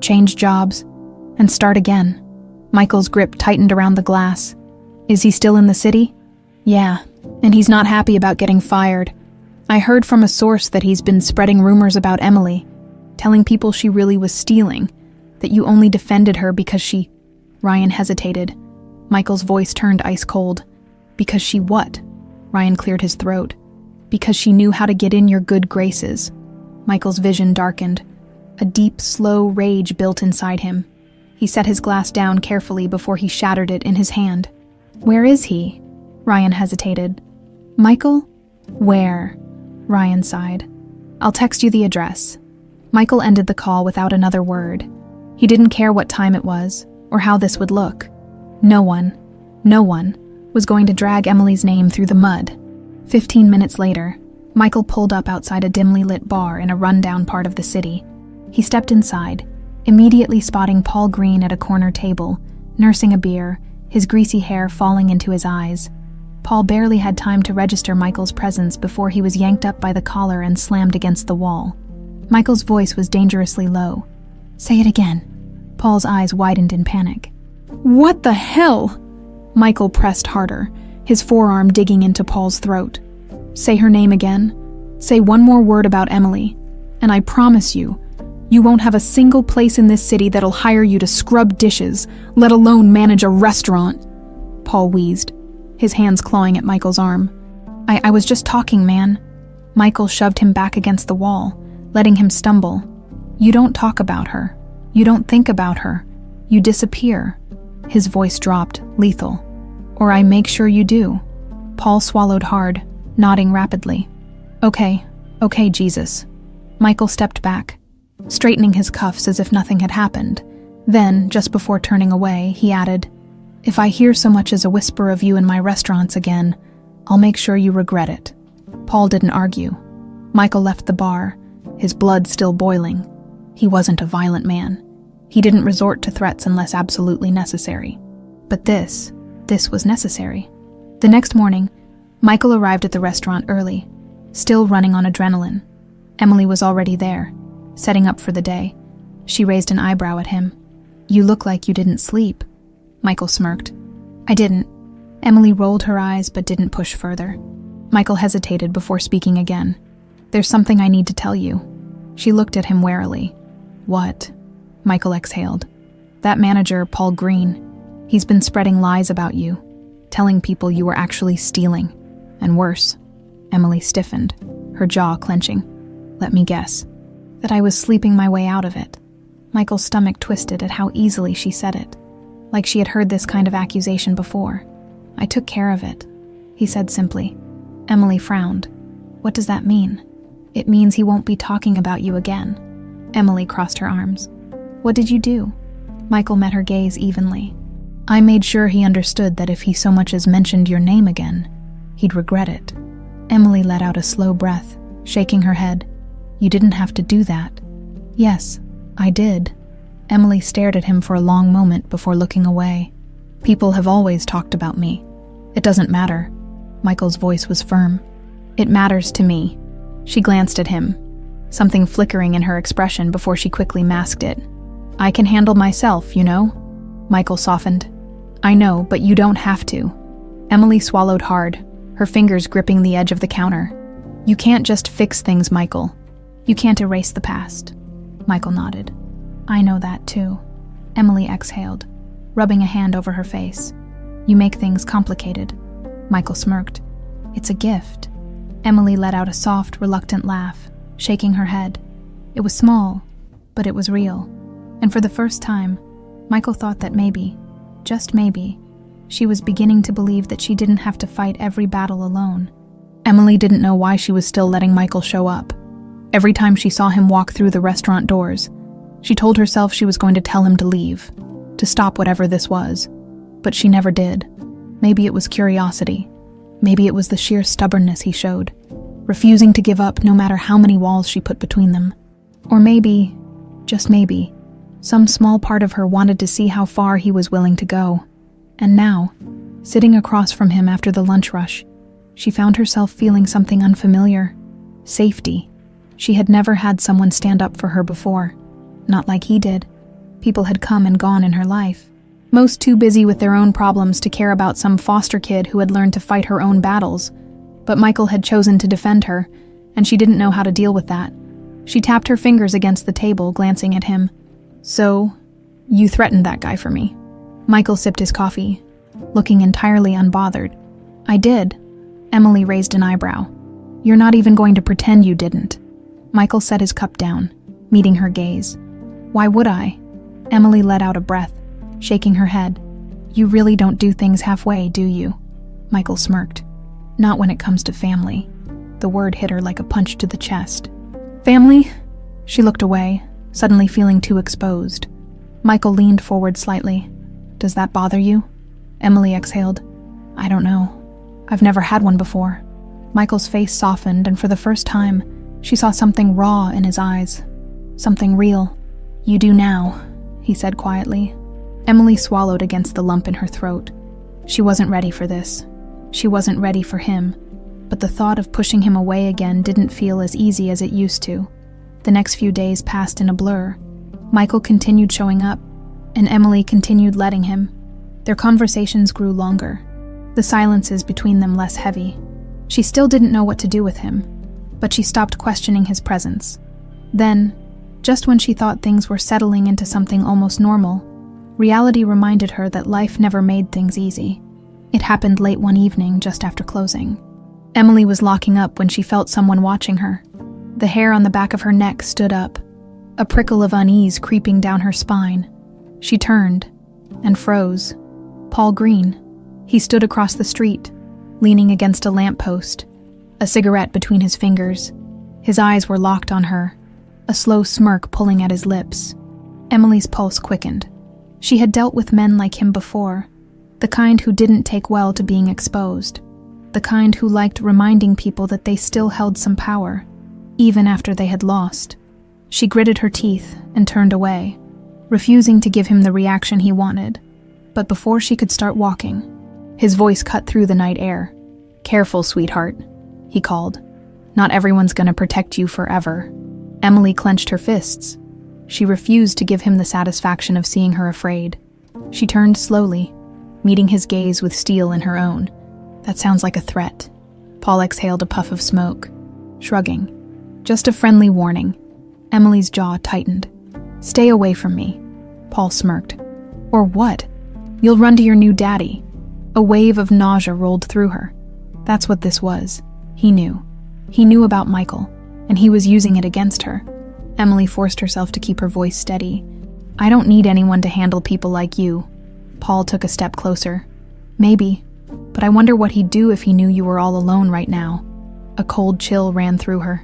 change jobs, and start again." Michael's grip tightened around the glass. "Is he still in the city?" "Yeah, and he's not happy about getting fired. I heard from a source that he's been spreading rumors about Emily, telling people she really was stealing, that you only defended her because she..." Ryan hesitated. Michael's voice turned ice cold. "Because she what?" Ryan cleared his throat. "Because she knew how to get in your good graces." Michael's vision darkened. A deep, slow rage built inside him. He set his glass down carefully before he shattered it in his hand. "Where is he?" Ryan hesitated. "Michael?" Where? Ryan sighed. I'll text you the address. Michael ended the call without another word. He didn't care what time it was, or how this would look. No one was going to drag Emily's name through the mud. 15 minutes later, Michael pulled up outside a dimly lit bar in a rundown part of the city. He stepped inside, immediately spotting Paul Green at a corner table, nursing a beer, his greasy hair falling into his eyes. Paul barely had time to register Michael's presence before he was yanked up by the collar and slammed against the wall. Michael's voice was dangerously low. Say it again. Paul's eyes widened in panic. What the hell? Michael pressed harder, his forearm digging into Paul's throat. Say her name again. Say one more word about Emily, and I promise you won't have a single place in this city that'll hire you to scrub dishes, let alone manage a restaurant. Paul wheezed, his hands clawing at Michael's arm. I was just talking, man. Michael shoved him back against the wall, letting him stumble. You don't talk about her. You don't think about her. You disappear. His voice dropped, lethal. Or I make sure you do. Paul swallowed hard, nodding rapidly. Okay, Jesus. Michael stepped back, straightening his cuffs as if nothing had happened. Then, just before turning away, he added, If I hear so much as a whisper of you in my restaurants again, I'll make sure you regret it. Paul didn't argue. Michael left the bar, his blood still boiling. He wasn't a violent man. He didn't resort to threats unless absolutely necessary. But this was necessary. The next morning, Michael arrived at the restaurant early, still running on adrenaline. Emily was already there, setting up for the day. She raised an eyebrow at him. You look like you didn't sleep. Michael smirked. I didn't. Emily rolled her eyes but didn't push further. Michael hesitated before speaking again. There's something I need to tell you. She looked at him warily. What? Michael exhaled. That manager, Paul Green, he's been spreading lies about you, telling people you were actually stealing. And worse. Emily stiffened, her jaw clenching. Let me guess. That I was sleeping my way out of it. Michael's stomach twisted at how easily she said it, like she had heard this kind of accusation before. I took care of it, he said simply. Emily frowned. What does that mean? It means he won't be talking about you again. Emily crossed her arms. What did you do? Michael met her gaze evenly. I made sure he understood that if he so much as mentioned your name again, he'd regret it. Emily let out a slow breath, shaking her head. You didn't have to do that. Yes, I did. Emily stared at him for a long moment before looking away. People have always talked about me. It doesn't matter. Michael's voice was firm. It matters to me. She glanced at him, something flickering in her expression before she quickly masked it. I can handle myself, you know? Michael softened. I know, but you don't have to. Emily swallowed hard, her fingers gripping the edge of the counter. You can't just fix things, Michael. You can't erase the past. Michael nodded. I know that too. Emily exhaled, rubbing a hand over her face. You make things complicated. Michael smirked. It's a gift. Emily let out a soft, reluctant laugh, shaking her head. It was small, but it was real. And for the first time, Michael thought that maybe, just maybe, she was beginning to believe that she didn't have to fight every battle alone. Emily didn't know why she was still letting Michael show up. Every time she saw him walk through the restaurant doors, she told herself she was going to tell him to leave, to stop whatever this was. But she never did. Maybe it was curiosity. Maybe it was the sheer stubbornness he showed, refusing to give up no matter how many walls she put between them. Or maybe, just maybe, some small part of her wanted to see how far he was willing to go. And now, sitting across from him after the lunch rush, she found herself feeling something unfamiliar. Safety. She had never had someone stand up for her before. Not like he did. People had come and gone in her life, most too busy with their own problems to care about some foster kid who had learned to fight her own battles. But Michael had chosen to defend her, and she didn't know how to deal with that. She tapped her fingers against the table, glancing at him. So, you threatened that guy for me. Michael sipped his coffee, looking entirely unbothered. I did. Emily raised an eyebrow. You're not even going to pretend you didn't. Michael set his cup down, meeting her gaze. Why would I? Emily let out a breath, shaking her head. You really don't do things halfway, do you? Michael smirked. Not when it comes to family. The word hit her like a punch to the chest. Family? She looked away, suddenly feeling too exposed. Michael leaned forward slightly. Does that bother you? Emily exhaled. I don't know. I've never had one before. Michael's face softened, and for the first time, she saw something raw in his eyes. Something real. You do now, he said quietly. Emily swallowed against the lump in her throat. She wasn't ready for this. She wasn't ready for him, but the thought of pushing him away again didn't feel as easy as it used to. The next few days passed in a blur. Michael continued showing up, and Emily continued letting him. Their conversations grew longer, the silences between them less heavy. She still didn't know what to do with him, but she stopped questioning his presence. Then, just when she thought things were settling into something almost normal, reality reminded her that life never made things easy. It happened late one evening, just after closing. Emily was locking up when she felt someone watching her. The hair on the back of her neck stood up, a prickle of unease creeping down her spine. She turned and froze. Paul Green. He stood across the street, leaning against a lamppost, a cigarette between his fingers. His eyes were locked on her, a slow smirk pulling at his lips. Emily's pulse quickened. She had dealt with men like him before, the kind who didn't take well to being exposed, the kind who liked reminding people that they still held some power, even after they had lost. She gritted her teeth and turned away, refusing to give him the reaction he wanted. But before she could start walking, his voice cut through the night air. Careful, sweetheart, he called. Not everyone's gonna protect you forever. Emily clenched her fists. She refused to give him the satisfaction of seeing her afraid. She turned slowly, meeting his gaze with steel in her own. That sounds like a threat. Paul exhaled a puff of smoke, shrugging. Just a friendly warning. Emily's jaw tightened. Stay away from me, Paul smirked. Or what? You'll run to your new daddy. A wave of nausea rolled through her. That's what this was. He knew. He knew about Michael, and he was using it against her. Emily forced herself to keep her voice steady. I don't need anyone to handle people like you. Paul took a step closer. Maybe, but I wonder what he'd do if he knew you were all alone right now. A cold chill ran through her.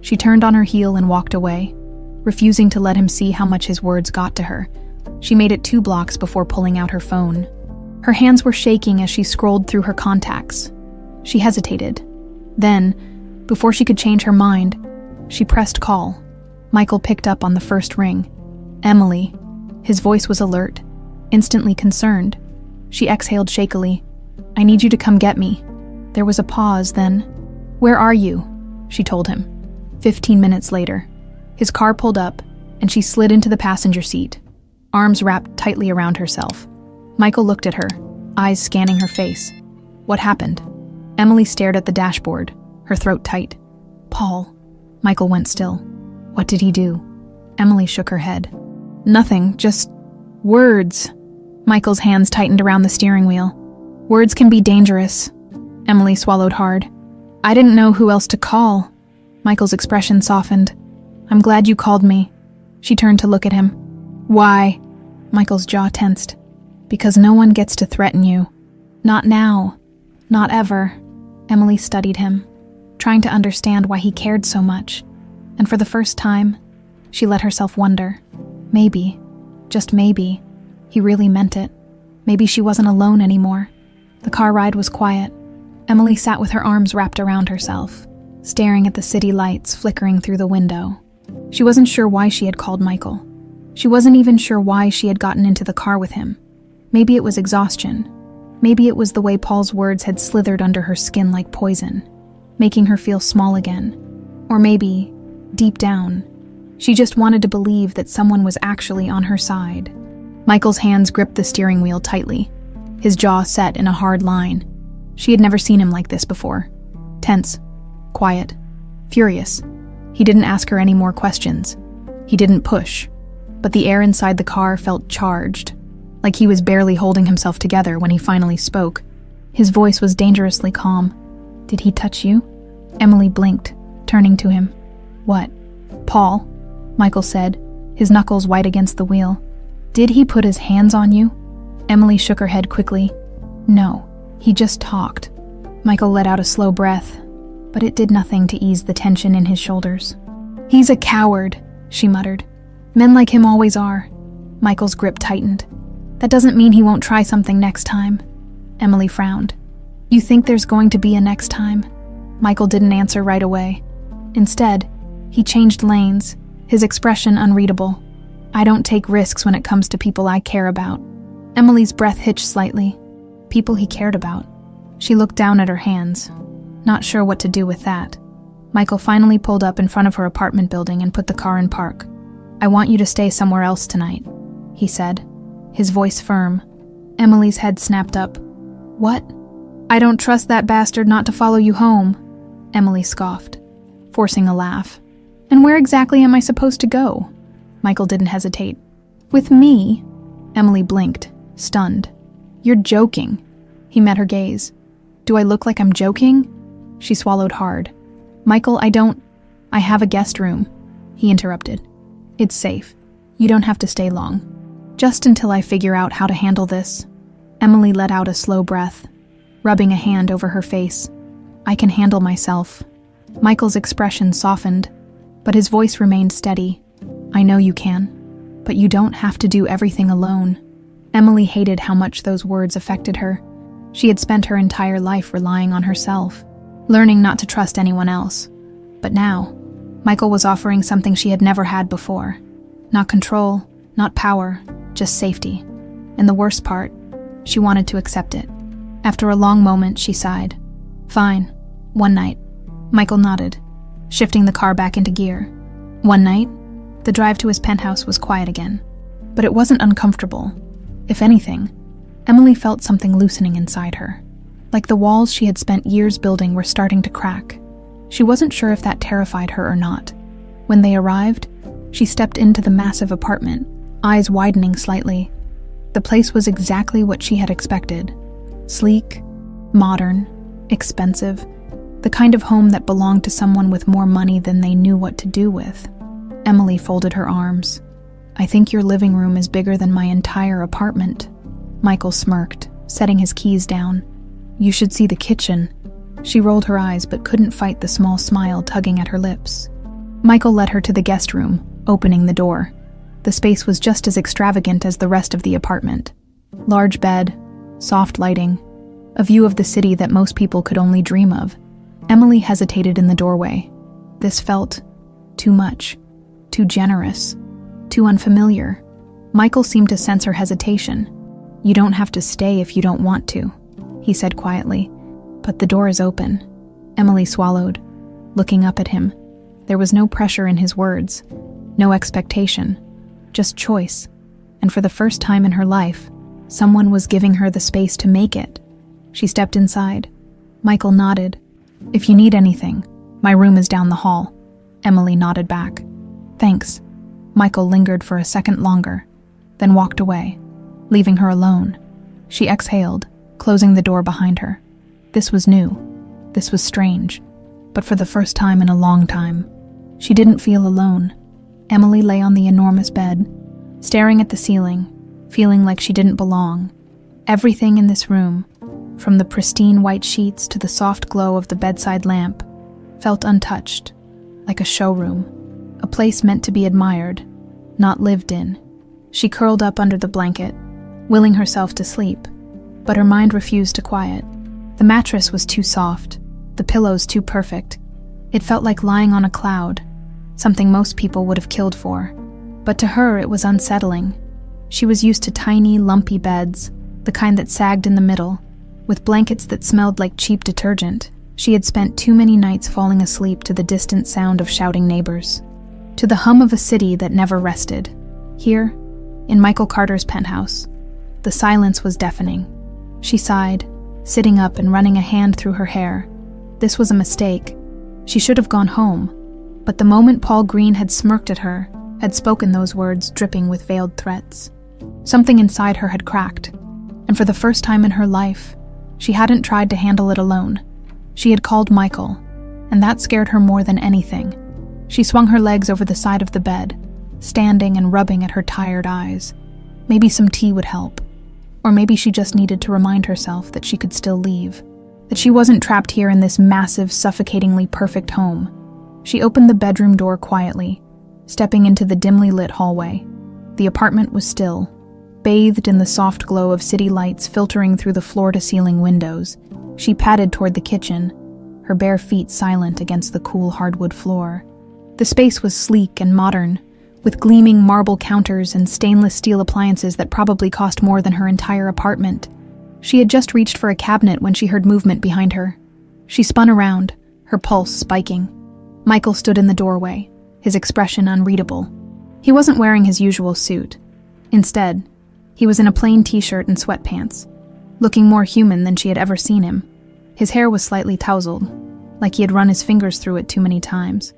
She turned on her heel and walked away, refusing to let him see how much his words got to her. She made it 2 blocks before pulling out her phone. Her hands were shaking as she scrolled through her contacts. She hesitated. Then, before she could change her mind, she pressed call. Michael picked up on the first ring. Emily. His voice was alert, instantly concerned. She exhaled shakily. I need you to come get me. There was a pause, then. Where are you? She told him. 15 minutes later. His car pulled up, and she slid into the passenger seat, arms wrapped tightly around herself. Michael looked at her, eyes scanning her face. What happened? Emily stared at the dashboard, her throat tight. Paul. Michael went still. What did he do? Emily shook her head. Nothing, just words. Michael's hands tightened around the steering wheel. Words can be dangerous. Emily swallowed hard. I didn't know who else to call. Michael's expression softened. I'm glad you called me. She turned to look at him. Why? Michael's jaw tensed. Because no one gets to threaten you. Not now. Not ever. Emily studied him, trying to understand why he cared so much. And for the first time, she let herself wonder. Maybe, just maybe, he really meant it. Maybe she wasn't alone anymore. The car ride was quiet. Emily sat with her arms wrapped around herself, staring at the city lights flickering through the window. She wasn't sure why she had called Michael. She wasn't even sure why she had gotten into the car with him. Maybe it was exhaustion. Maybe it was the way Paul's words had slithered under her skin like poison, making her feel small again. Or maybe, deep down, she just wanted to believe that someone was actually on her side. Michael's hands gripped the steering wheel tightly, his jaw set in a hard line. She had never seen him like this before. Tense, quiet, furious. He didn't ask her any more questions. He didn't push. But the air inside the car felt charged, like he was barely holding himself together when he finally spoke. His voice was dangerously calm. Did he touch you? Emily blinked, turning to him. What? Paul, Michael said, his knuckles white against the wheel. Did he put his hands on you? Emily shook her head quickly. No, he just talked. Michael let out a slow breath. but it did nothing to ease the tension in his shoulders. "He's a coward," she muttered. "Men like him always are." Michael's grip tightened. "That doesn't mean he won't try something next time." Emily frowned. "You think there's going to be a next time?" Michael didn't answer right away. Instead, he changed lanes, his expression unreadable. "I don't take risks when it comes to people I care about." Emily's breath hitched slightly. People he cared about. She looked down at her hands, not sure what to do with that. Michael finally pulled up in front of her apartment building and put the car in park. "I want you to stay somewhere else tonight," he said, his voice firm. Emily's head snapped up. "What?" "I don't trust that bastard not to follow you home," Emily scoffed, forcing a laugh. "And where exactly am I supposed to go?" Michael didn't hesitate. "With me?" Emily blinked, stunned. "You're joking." He met her gaze. "Do I look like I'm joking?" She swallowed hard. "Michael, I have a guest room," he interrupted. "It's safe. You don't have to stay long. Just until I figure out how to handle this." Emily let out a slow breath, rubbing a hand over her face. "I can handle myself." Michael's expression softened, but his voice remained steady. "I know you can, but you don't have to do everything alone." Emily hated how much those words affected her. She had spent her entire life relying on herself, learning not to trust anyone else. But now, Michael was offering something she had never had before. Not control, not power, just safety. And the worst part, she wanted to accept it. After a long moment, she sighed. "Fine. One night." Michael nodded, shifting the car back into gear. One night, the drive to his penthouse was quiet again. But it wasn't uncomfortable. If anything, Emily felt something loosening inside her. Like the walls she had spent years building were starting to crack. She wasn't sure if that terrified her or not. When they arrived, she stepped into the massive apartment, eyes widening slightly. The place was exactly what she had expected. Sleek, modern, expensive, the kind of home that belonged to someone with more money than they knew what to do with. Emily folded her arms. "I think your living room is bigger than my entire apartment." Michael smirked, setting his keys down. "You should see the kitchen." She rolled her eyes but couldn't fight the small smile tugging at her lips. Michael led her to the guest room, opening the door. The space was just as extravagant as the rest of the apartment. Large bed, soft lighting, a view of the city that most people could only dream of. Emily hesitated in the doorway. This felt too much, too generous, too unfamiliar. Michael seemed to sense her hesitation. "You don't have to stay if you don't want to," he said quietly. "But the door is open." Emily swallowed, looking up at him. There was no pressure in his words, no expectation, just choice. And for the first time in her life, someone was giving her the space to make it. She stepped inside. Michael nodded. "If you need anything, my room is down the hall." Emily nodded back. "Thanks." Michael lingered for a second longer, then walked away, leaving her alone. She exhaled, closing the door behind her. This was new. This was strange. But for the first time in a long time, she didn't feel alone. Emily lay on the enormous bed, staring at the ceiling, feeling like she didn't belong. Everything in this room, from the pristine white sheets to the soft glow of the bedside lamp, felt untouched, like a showroom, a place meant to be admired, not lived in. She curled up under the blanket, willing herself to sleep, but her mind refused to quiet. The mattress was too soft, the pillows too perfect. It felt like lying on a cloud, something most people would have killed for. But to her it was unsettling. She was used to tiny, lumpy beds, the kind that sagged in the middle, with blankets that smelled like cheap detergent. She had spent too many nights falling asleep to the distant sound of shouting neighbors, to the hum of a city that never rested. Here, in Michael Carter's penthouse, the silence was deafening. She sighed, sitting up and running a hand through her hair. This was a mistake. She should have gone home. But the moment Paul Green had smirked at her, had spoken those words dripping with veiled threats, something inside her had cracked. And for the first time in her life, she hadn't tried to handle it alone. She had called Michael, and that scared her more than anything. She swung her legs over the side of the bed, standing and rubbing at her tired eyes. Maybe some tea would help. Or maybe she just needed to remind herself that she could still leave. that she wasn't trapped here in this massive, suffocatingly perfect home. She opened the bedroom door quietly, stepping into the dimly lit hallway. The apartment was still, bathed in the soft glow of city lights filtering through the floor-to-ceiling windows. She padded toward the kitchen, her bare feet silent against the cool hardwood floor. The space was sleek and modern, with gleaming marble counters and stainless steel appliances that probably cost more than her entire apartment. She had just reached for a cabinet when she heard movement behind her. She spun around, her pulse spiking. Michael stood in the doorway, his expression unreadable. He wasn't wearing his usual suit. Instead, he was in a plain t-shirt and sweatpants, looking more human than she had ever seen him. His hair was slightly tousled, like he had run his fingers through it too many times,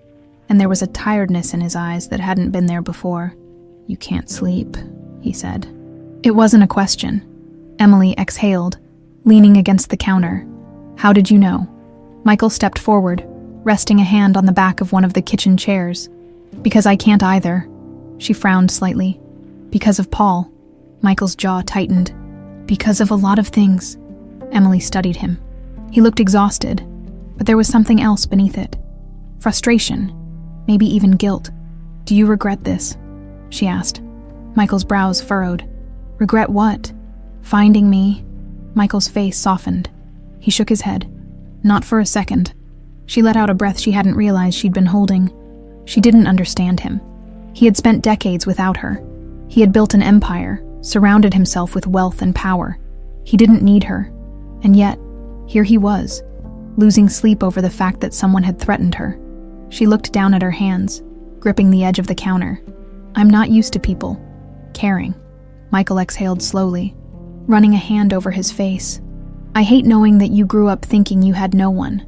and there was a tiredness in his eyes that hadn't been there before. "You can't sleep," he said. It wasn't a question. Emily exhaled, leaning against the counter. "How did you know?" Michael stepped forward, resting a hand on the back of one of the kitchen chairs. "Because I can't either." She frowned slightly. "Because of Paul." Michael's jaw tightened. "Because of a lot of things." Emily studied him. He looked exhausted, but there was something else beneath it. Frustration, maybe even guilt. "Do you regret this?" she asked. Michael's brows furrowed. "Regret what?" "Finding me." Michael's face softened. He shook his head. "Not for a second." She let out a breath she hadn't realized she'd been holding. She didn't understand him. He had spent decades without her. He had built an empire, surrounded himself with wealth and power. He didn't need her. And yet, here he was, losing sleep over the fact that someone had threatened her. She looked down at her hands, gripping the edge of the counter. "I'm not used to people caring." Michael exhaled slowly, running a hand over his face. "I hate knowing that you grew up thinking you had no one."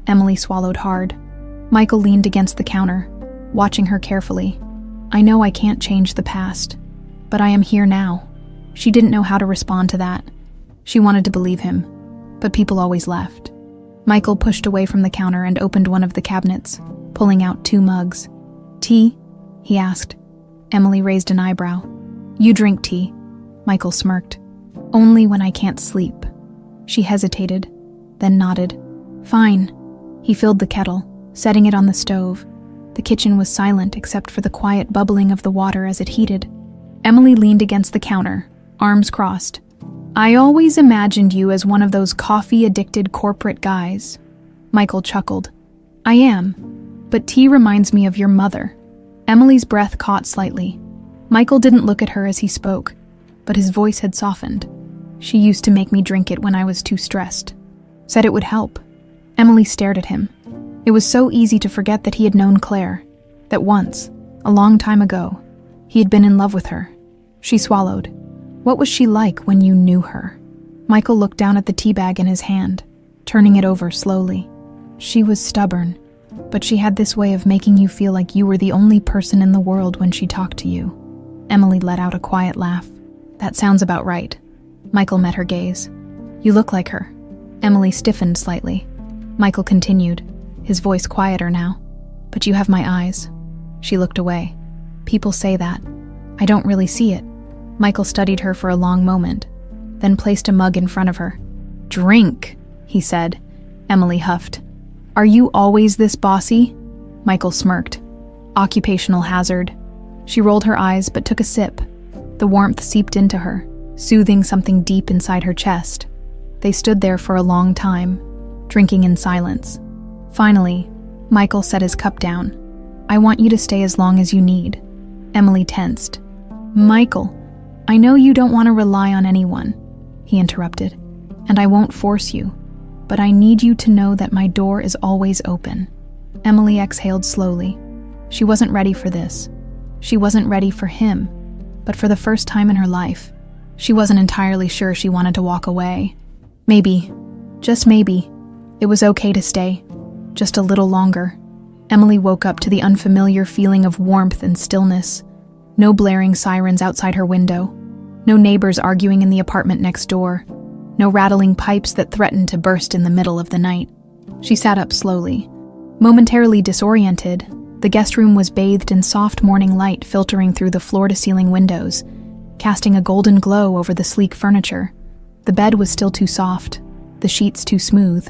Emily swallowed hard. Michael leaned against the counter, watching her carefully. "I know I can't change the past, but I am here now." She didn't know how to respond to that. She wanted to believe him, but people always left. Michael pushed away from the counter and opened one of the cabinets, pulling out 2 mugs. "Tea?" he asked. Emily raised an eyebrow. "You drink tea." Michael smirked. "Only when I can't sleep." She hesitated, then nodded. "Fine." He filled the kettle, setting it on the stove. The kitchen was silent except for the quiet bubbling of the water as it heated. Emily leaned against the counter, arms crossed. "I always imagined you as one of those coffee-addicted corporate guys." Michael chuckled. "I am, but tea reminds me of your mother." Emily's breath caught slightly. Michael didn't look at her as he spoke, but his voice had softened. "She used to make me drink it when I was too stressed. Said it would help." Emily stared at him. It was so easy to forget that he had known Claire, that once, a long time ago, he had been in love with her. She swallowed. "What was she like when you knew her?" Michael looked down at the tea bag in his hand, turning it over slowly. "She was stubborn, but she had this way of making you feel like you were the only person in the world when she talked to you." Emily let out a quiet laugh. "That sounds about right." Michael met her gaze. "You look like her." Emily stiffened slightly. Michael continued, his voice quieter now. "But you have my eyes." She looked away. "People say that. I don't really see it." Michael studied her for a long moment, then placed a mug in front of her. "Drink," he said. Emily huffed. "Are you always this bossy?" Michael smirked. "Occupational hazard." She rolled her eyes but took a sip. The warmth seeped into her, soothing something deep inside her chest. They stood there for a long time, drinking in silence. Finally, Michael set his cup down. "I want you to stay as long as you need." Emily tensed. "Michael, I know you don't want to rely on anyone," he interrupted, "and I won't force you, but I need you to know that my door is always open." Emily exhaled slowly. She wasn't ready for this. She wasn't ready for him, but for the first time in her life, she wasn't entirely sure she wanted to walk away. Maybe, just maybe, it was okay to stay, just a little longer. Emily woke up to the unfamiliar feeling of warmth and stillness. No blaring sirens outside her window. No neighbors arguing in the apartment next door. No rattling pipes that threatened to burst in the middle of the night. She sat up slowly. Momentarily disoriented, the guest room was bathed in soft morning light filtering through the floor-to-ceiling windows, casting a golden glow over the sleek furniture. The bed was still too soft, the sheets too smooth.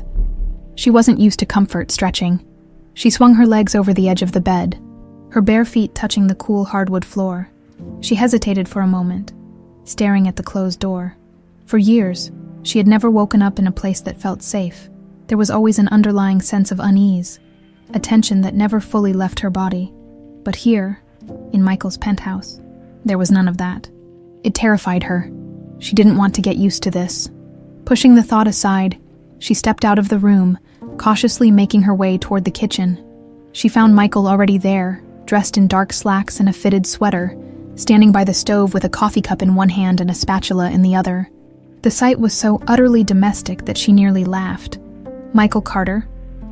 She wasn't used to comfort stretching. She swung her legs over the edge of the bed, her bare feet touching the cool hardwood floor. She hesitated for a moment, staring at the closed door. For years, she had never woken up in a place that felt safe. There was always an underlying sense of unease, a tension that never fully left her body. But here, in Michael's penthouse, there was none of that. It terrified her. She didn't want to get used to this. Pushing the thought aside, she stepped out of the room, cautiously making her way toward the kitchen. She found Michael already there, dressed in dark slacks and a fitted sweater, standing by the stove with a coffee cup in one hand and a spatula in the other. The sight was so utterly domestic that she nearly laughed. Michael Carter,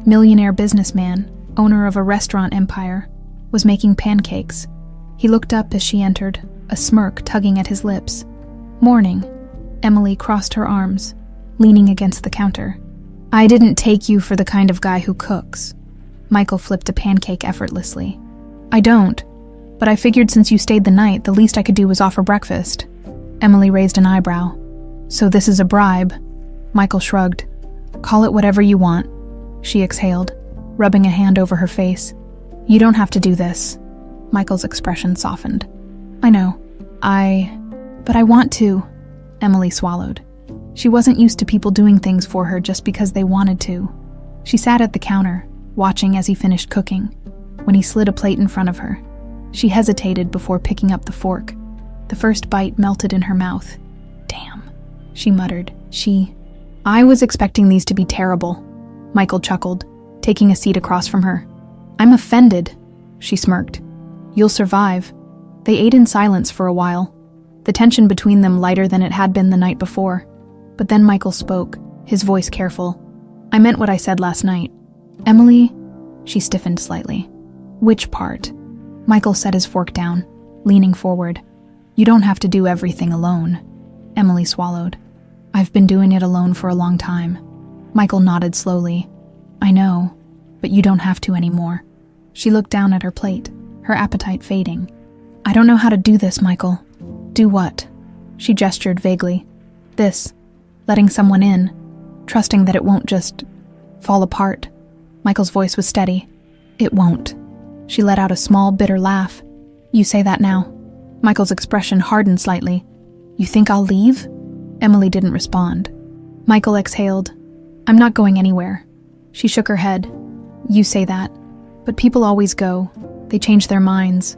millionaire businessman, owner of a restaurant empire, was making pancakes. He looked up as she entered, a smirk tugging at his lips. "Morning." Emily crossed her arms, leaning against the counter. "I didn't take you for the kind of guy who cooks." Michael flipped a pancake effortlessly. "I don't, but I figured since you stayed the night, the least I could do was offer breakfast." Emily raised an eyebrow. "So this is a bribe?" Michael shrugged. "Call it whatever you want." She exhaled, rubbing a hand over her face. "You don't have to do this." Michael's expression softened. "I know. But I want to." Emily swallowed. She wasn't used to people doing things for her just because they wanted to. She sat at the counter, watching as he finished cooking. When he slid a plate in front of her, she hesitated before picking up the fork. The first bite melted in her mouth. "Damn," she muttered. I was expecting these to be terrible." Michael chuckled, taking a seat across from her. "I'm offended," she smirked. "You'll survive." They ate in silence for a while, the tension between them lighter than it had been the night before. But then Michael spoke, his voice careful. "I meant what I said last night." "Emily?" She stiffened slightly. "Which part?" Michael set his fork down, leaning forward. "You don't have to do everything alone." Emily swallowed. "I've been doing it alone for a long time." Michael nodded slowly. "I know, but you don't have to anymore." She looked down at her plate, her appetite fading. "I don't know how to do this, Michael." "Do what?" She gestured vaguely. "This. Letting someone in, trusting that it won't just fall apart." Michael's voice was steady. "It won't." She let out a small, bitter laugh. "You say that now." Michael's expression hardened slightly. "You think I'll leave?" Emily didn't respond. Michael exhaled. "I'm not going anywhere." She shook her head. "You say that, but people always go. They change their minds.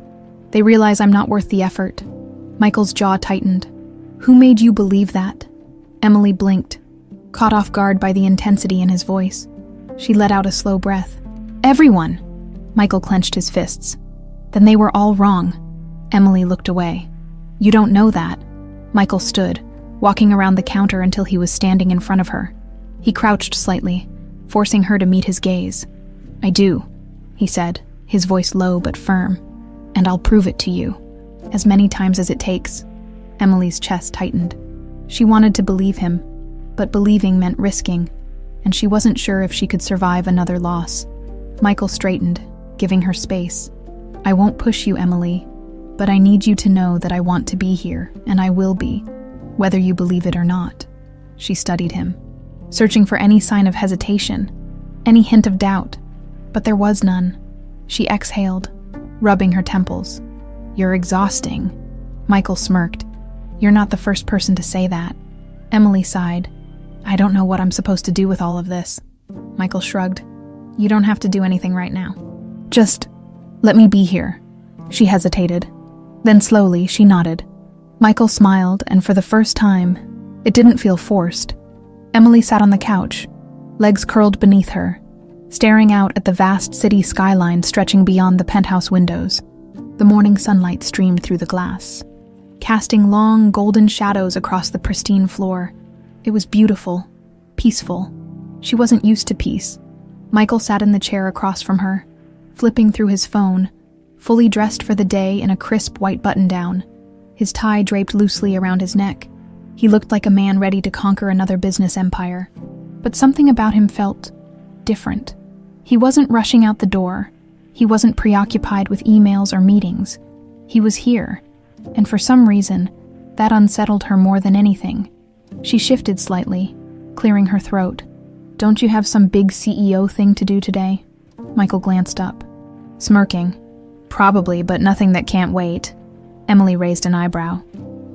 They realize I'm not worth the effort." Michael's jaw tightened. "Who made you believe that?" Emily blinked, caught off guard by the intensity in his voice. She let out a slow breath. "Everyone!" Michael clenched his fists. "Then they were all wrong." Emily looked away. "You don't know that." Michael stood, walking around the counter until he was standing in front of her. He crouched slightly, forcing her to meet his gaze. "I do," he said, his voice low but firm. "And I'll prove it to you. As many times as it takes." Emily's chest tightened. She wanted to believe him, but believing meant risking, and she wasn't sure if she could survive another loss. Michael straightened, giving her space. "I won't push you, Emily, but I need you to know that I want to be here, and I will be, whether you believe it or not." She studied him, searching for any sign of hesitation, any hint of doubt, but there was none. She exhaled, rubbing her temples. "You're exhausting." Michael smirked. "You're not the first person to say that." Emily sighed. "I don't know what I'm supposed to do with all of this." Michael shrugged. "You don't have to do anything right now. Just let me be here." She hesitated. Then slowly, she nodded. Michael smiled, and for the first time, it didn't feel forced. Emily sat on the couch, legs curled beneath her, staring out at the vast city skyline stretching beyond the penthouse windows. The morning sunlight streamed through the glass, casting long, golden shadows across the pristine floor. It was beautiful, peaceful. She wasn't used to peace. Michael sat in the chair across from her, flipping through his phone, fully dressed for the day in a crisp white button-down, his tie draped loosely around his neck. He looked like a man ready to conquer another business empire. But something about him felt different. He wasn't rushing out the door. He wasn't preoccupied with emails or meetings. He was here, and for some reason, that unsettled her more than anything. She shifted slightly, clearing her throat. "Don't you have some big CEO thing to do today?" Michael glanced up, smirking. "Probably, but nothing that can't wait." Emily raised an eyebrow.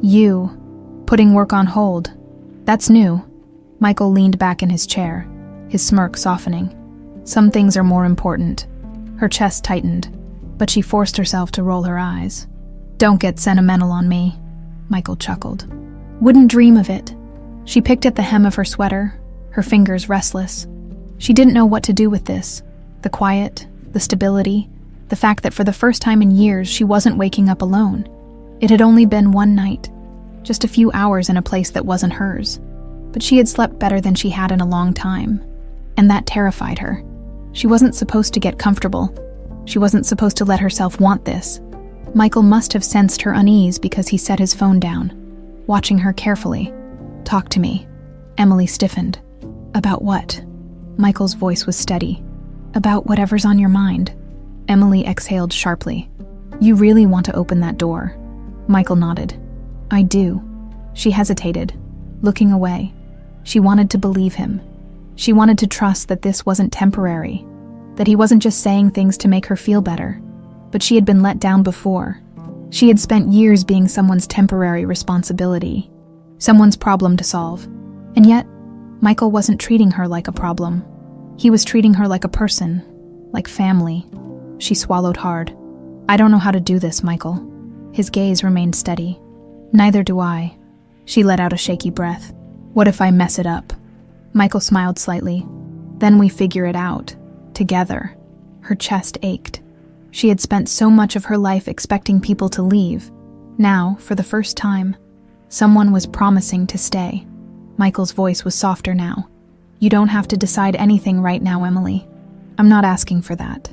"You, putting work on hold. That's new." Michael leaned back in his chair, his smirk softening. "Some things are more important." Her chest tightened, but she forced herself to roll her eyes. "Don't get sentimental on me," Michael chuckled. "Wouldn't dream of it." She picked at the hem of her sweater, her fingers restless. She didn't know what to do with this. The quiet, the stability, the fact that for the first time in years she wasn't waking up alone. It had only been one night, just a few hours in a place that wasn't hers. But she had slept better than she had in a long time, and that terrified her. She wasn't supposed to get comfortable. She wasn't supposed to let herself want this. Michael must have sensed her unease because he set his phone down, watching her carefully. "Talk to me." Emily stiffened. "About what?" Michael's voice was steady. "About whatever's on your mind." Emily exhaled sharply. "You really want to open that door?" Michael nodded. "I do." She hesitated, looking away. She wanted to believe him. She wanted to trust that this wasn't temporary, that he wasn't just saying things to make her feel better. But she had been let down before. She had spent years being someone's temporary responsibility, someone's problem to solve. And yet, Michael wasn't treating her like a problem. He was treating her like a person, like family. She swallowed hard. "I don't know how to do this, Michael." His gaze remained steady. "Neither do I." She let out a shaky breath. "What if I mess it up?" Michael smiled slightly. "Then we figure it out, together." Her chest ached. She had spent so much of her life expecting people to leave. Now, for the first time, someone was promising to stay. Michael's voice was softer now. "You don't have to decide anything right now, Emily. I'm not asking for that.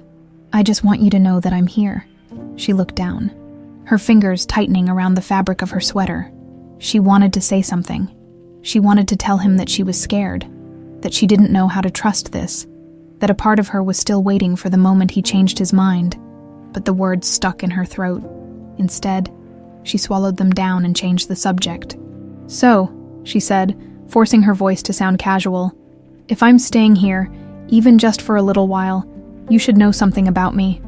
I just want you to know that I'm here." She looked down, her fingers tightening around the fabric of her sweater. She wanted to say something. She wanted to tell him that she was scared, that she didn't know how to trust this, that a part of her was still waiting for the moment he changed his mind. But the words stuck in her throat. Instead, she swallowed them down and changed the subject. "So," she said, forcing her voice to sound casual, "if I'm staying here, even just for a little while, you should know something about me."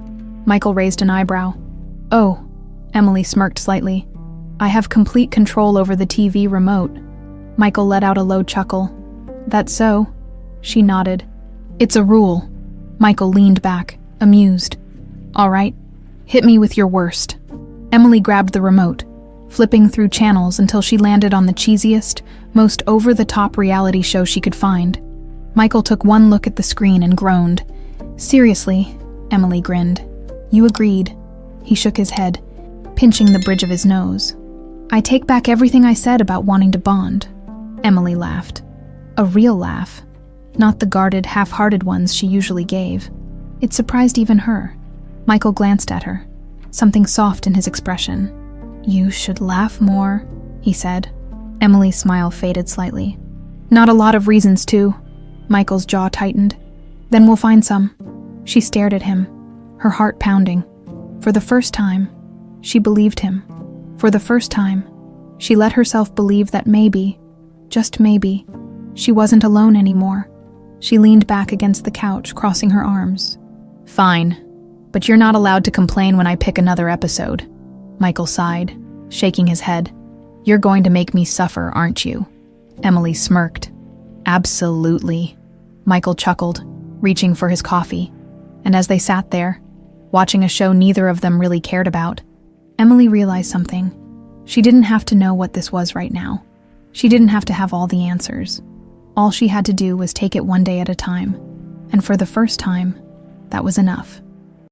Michael raised an eyebrow. "Oh," Emily smirked slightly. "I have complete control over the TV remote." Michael let out a low chuckle. "That's so?" She nodded. "It's a rule." Michael leaned back, amused. "All right, hit me with your worst." Emily grabbed the remote, flipping through channels until she landed on the cheesiest, most over-the-top reality show she could find. Michael took one look at the screen and groaned. "Seriously?" Emily grinned. "You agreed." He shook his head, pinching the bridge of his nose. "I take back everything I said about wanting to bond." Emily laughed. A real laugh, not the guarded, half-hearted ones she usually gave. It surprised even her. Michael glanced at her, something soft in his expression. "You should laugh more," he said. Emily's smile faded slightly. "Not a lot of reasons to." Michael's jaw tightened. "Then we'll find some." She stared at him, her heart pounding. For the first time, she believed him. For the first time, she let herself believe that maybe, just maybe, she wasn't alone anymore. She leaned back against the couch, crossing her arms. "Fine, but you're not allowed to complain when I pick another episode." Michael sighed, shaking his head. "You're going to make me suffer, aren't you?" Emily smirked. "Absolutely." Michael chuckled, reaching for his coffee. And as they sat there, watching a show neither of them really cared about, Emily realized something. She didn't have to know what this was right now. She didn't have to have all the answers. All she had to do was take it one day at a time. And for the first time, that was enough.